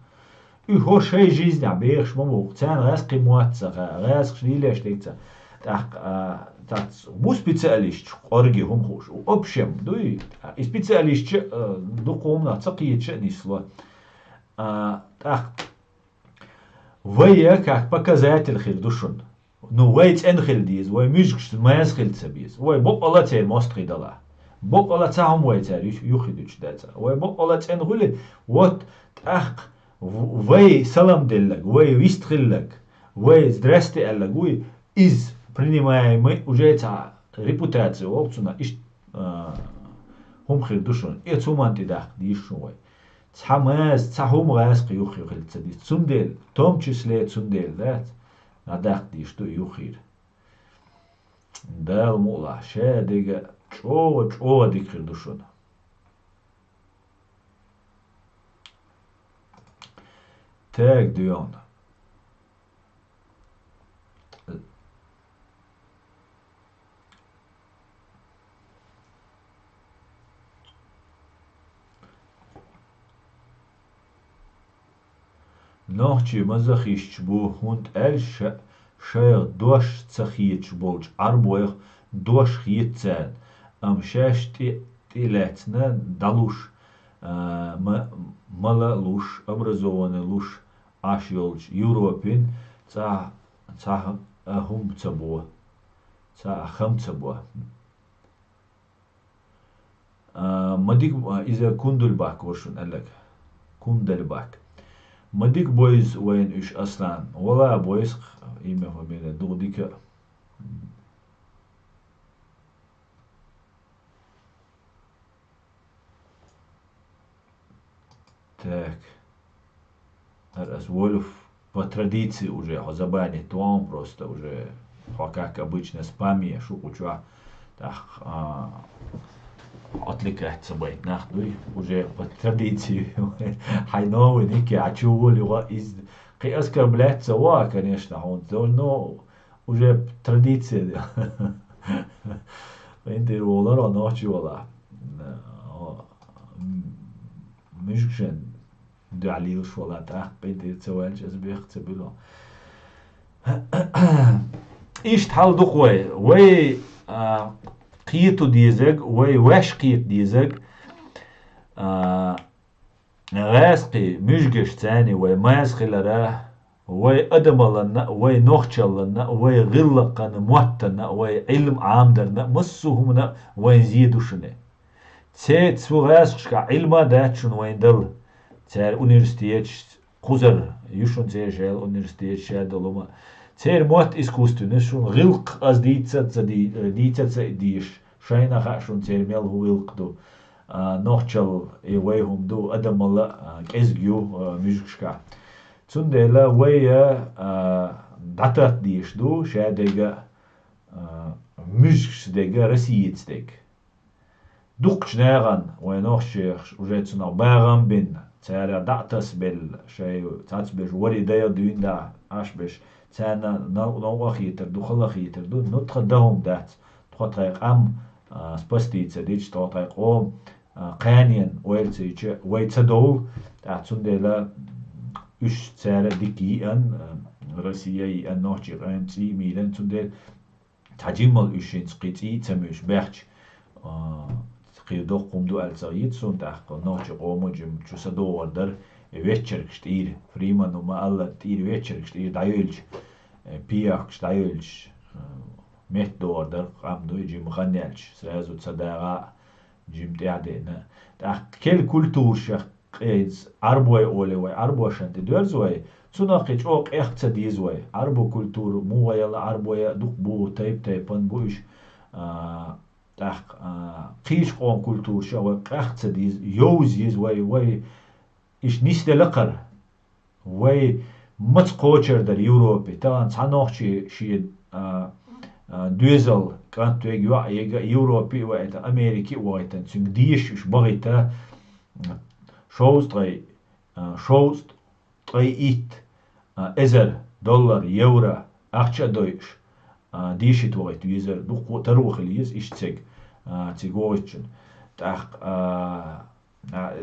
И хош хей жизнь, абех шмамук, цан раски муатцаха, раск шнилеш дегца. Так, бу специалист, орги хум хуш, общем, дуй, и специалист, дукумна, цакиече нисло. Так, вая как показатель хилдушун. Ну, вайц энхилдиз, вай мюжгш мэсхилцебиз, вай бок алацер мостридала. Бок алацахум вайцер юхидуч дайца. Вай бок алацен хули, вот так, вай салам деллаг, вай вистхиллаг, вай здрасте аллаг, вай из принимаемый уже это репутацию опцуна иш хум хилдушун. И цуманти дах дишун вай. Цамаз, цахум раск юхир хилцади. Цундел, в том числе цундел, да? Надах ди, что юхир. Дал мула, ше дига, чова дикхир душун. Так, дуйон. Нохчи мазахищ бу хунд эльш шер дош цахич болч арбоях дош хитцен ам шешти тилецна далуш мала луш образованный луш ашьолч Европин ца хум цабо ца хам цабо мадик иза кундульбак воршун аллак кундельбак مديك بويز وين إيش أصلا ولا بويز إيمه فمينا دوديك так раз Вольф по традиции уже забанит он просто уже как обычно спаме шукуча так отвлекается бой нахуй уже по традиции хайновый ники ачули из оскорбляться ва конечно он но уже традиция интерволар он очула мишгшен дали шола так бедит севалж азбехт bilo إيش تحل دقوي وي قيتو ديزق وي واش قيت ديزق غاسقي مشقش تاني وي ماسخي لراه وي أدملنا وي نوخشلنا وي غلقنا موتنا وي علم عامدرنا مسوهمنا وي نزيدوشنا تسيت سو غاسقشكا علما داتشون وين دل تسير университет قزر يشون تسير شال университет شادلوما تسير موت искусственный شون غلق از ديتsa ديش شاينا خاشون تسير ميل هو غلق نوخشل ويهم دو أدملا كيزجيو مشقشكا تسندلا ويا داتات ديش دو شاديغا مشقش ديغا رسيت ديك دوقش ناغن وينوخشيخ وجيتسنا باغن بين تسير داتس بال شاي تاتس بيش وري دايا دوين دا اش بيش تانا نوغا خيتر دو خلا خيتر دو نتخدهم دات تخطيق ام سبستيتsa ديش تخطيق او قانين ويلتيچ ويتسدول تاتسندلا üç tsara dikiyen Rusya'yı annoçi ranci milen tundel tajimal üçün qiti tsamüş berch qiydoq qumdu alzayit sundaq noçi qomujum çusado order вечеркштир фриману ма алла тир вечеркштир дайылж пиахштайылж метдордер qamdu jim khanelch сразу цадага jim тядена так кел культуршах إز أربوي أولي وي أربو شنتي دورز وي تناقش أوق إختصا ديز وي أربو كولتور مو ويلا أربوي دوق بو تيبان بوش تاق قيش قوان كولتور شا إختصا ديز يوز يز وي إش نيست لقر وي متس قوچر در يوروبي طبعا صنوخشي شي دوزل كانت يجا يوروبي وقتا أمريكي وقتا تسنج ديش وش بغيتا شوز طي إيت $10 يورو أخشى دويش ديشت وقت يزر دو تروخ ليز إيش تيجوشن تاخ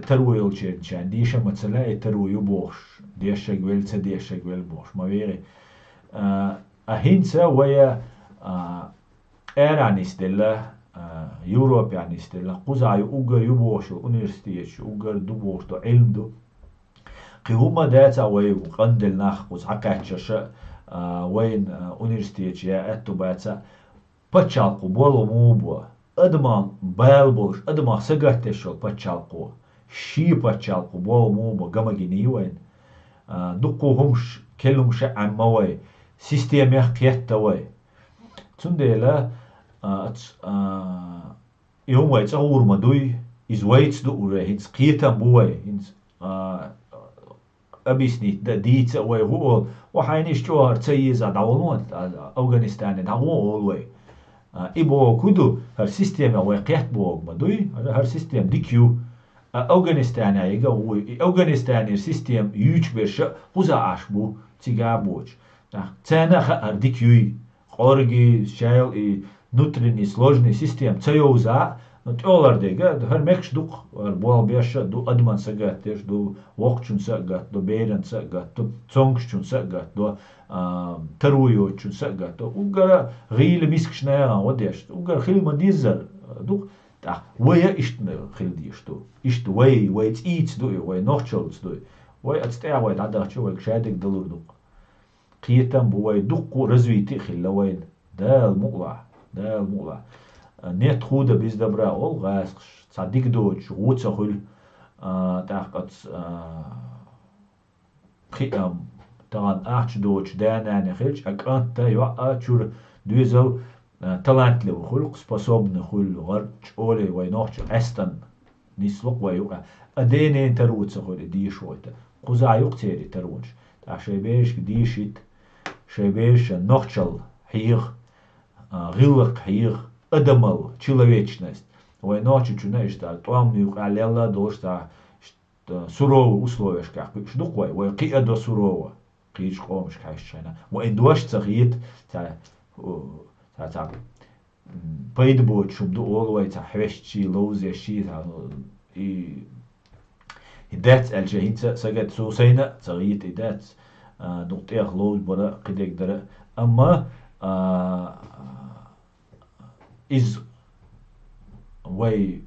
تروي يلشين شان ديشة مثلا تروي يبوش ديشة قبل بوش ما بيري أهينسا ويا إيران استلا يوروب يعني استلا قزاي أوجر يبوش الأونيفرسيتيش أوجر دبوش دو علم دو قهما داتا وي قندل ناخ قز عقاتش وين أونيفرسيتيش يا أتو باتا بتشالقو بولو موبوا أدمان بالبوش أدمان سجتشو بتشالقو شي بتشالقو بولو موبوا جماجيني وين دقوهمش كلهم عن موي سيستم يحكيت توي تنديلا يوم ويت أور مدوي إز ويت دو هينس قيتا بوي هينس أبيسني ديت وي هو وحينيش جوهر تيز دعوان أفغانستان دعوان وي إبو كودو هر سيستم وقيت بوغ مدوي هر سيستم ديكيو أفغانستان أيجا هو أفغانستان سيستم يوش برش خوزا عشبو تيجا بوج تانا هر ديكيوي قارجي شايل نوتريني سложный систем تيوزا نتولر ديجا هر مكش دوق بوال بيش دو أدمان سجات ديش دو وقتشون سجات دو بيرن سجات دو تونكشون سجات دو ترويوتشون سجات دو وقرا غيل ميسكش نايا وديش وقرا خيل مديزر دوق ويا إشت خيل ديش دو إشت وي تيت دو وي نوختشولز دو وي أتستيع وي تعدغتشو وي كشادك دلور دوق قيتم بوي دوق رزويتي خيل وين دال مقلع نت خوده بيز دبرا أول غاسقش صديق دوج غوتس خل تاقت خيام طبعا أحش دوج دانا نخلش أكانت يوقع شور دوزل талант له خلق способны خل غرج أولي وينوش أستن نسلق ويوقع أدينين تروتس خل ديش ويتا قزع يقتيري تروش تاع شيبيش ديشيت شيبيش نوخشل حيغ غلق حيغ أدمل человечность وينوش чунаешь та туам юка лела дошта суровые условия как что такое وقيا до сурово قيش قومش كايشنا وإن دوش تغييت تا بيدبوت شو بدو أولوي تا حوشتي لوزي شي تا إدات الجهين سجد سوسينا تغييت إدات نقطة لوز برا قديك درا أما إز وي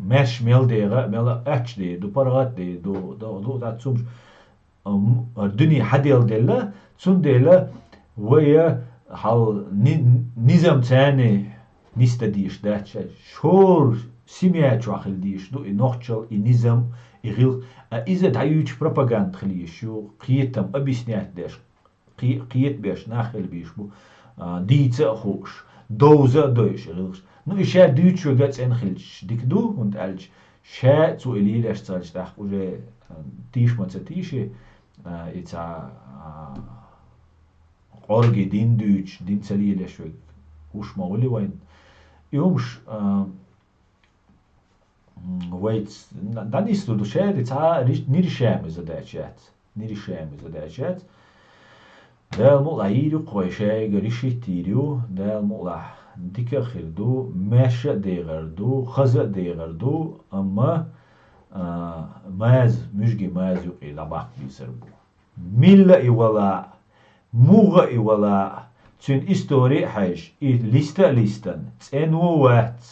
مش ميل ديغا ميل أتش دي دو برغات دي دو تاتسومش الدنيا حديل ديلا تسون ديلا ويا حال نظام تاني نستديش داتش شور سميات واخل ديش دو نوختشل النظام يغيل إذا دعيوش بروباغاند خليش شو قيتم أبيسنيات داش قيت بيش ناخل بيش بو ديتsa خوش دوزا دويش غيلش نو إشا ديوتش وقاتس انخلش ديك دو und als شا zu إليلاش تالش داخ وجه تيش ما تتيشي إتا قرقي دين دوتش دين تليلاش وش مولي وين يومش ويت dan ist du schäd إتا نيري شام زداتشات دال مولع يريو قويشاي غريشي تيريو دال مولع ديكا خيردو ماشا ديغردو خزا ديغردو أما ماز مشجي ماز يقي لباق بيسربو ميلا إيوالا موغا إيوالا تون إستوري حيش ليستن تسنو وات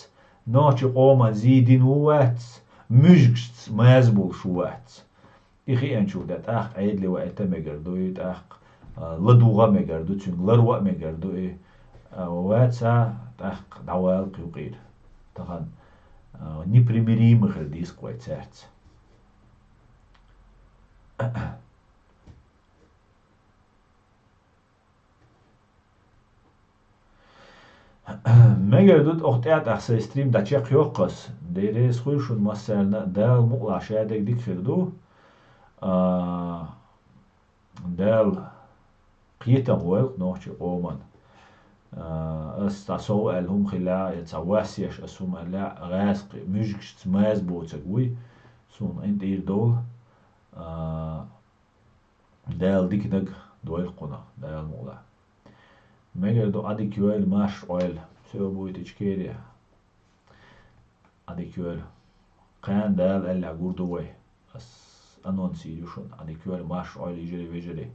نوچي قوما زيدين وات مشجت ماز بولشو وات إخي أنشو دات عيد لي وقتا مقردو يت لدوغا مقردو تون لروا مقردو واتسا دعوال قيوقير طبعا непримиримых риск ويتسات مقردود اختيات احسا ستريم دا چه قيوقس ديريس خوشون مصرنا دال مقلع شادك ديك خردو دال قيتم ويل نوحش قومن استصو الهم خلا يتصواسيش اسهم لا غاسق مجكش تماز بوتسقوي سون انت اير دول دال ديك دق دويل قنا دال مولا مگر دو ادي كويل ماش اويل سو بويت اشكيريا ادي كويل قان دال الا غوردوي اس انون سيريوشون ادي كويل ماش اويل يجري بيجري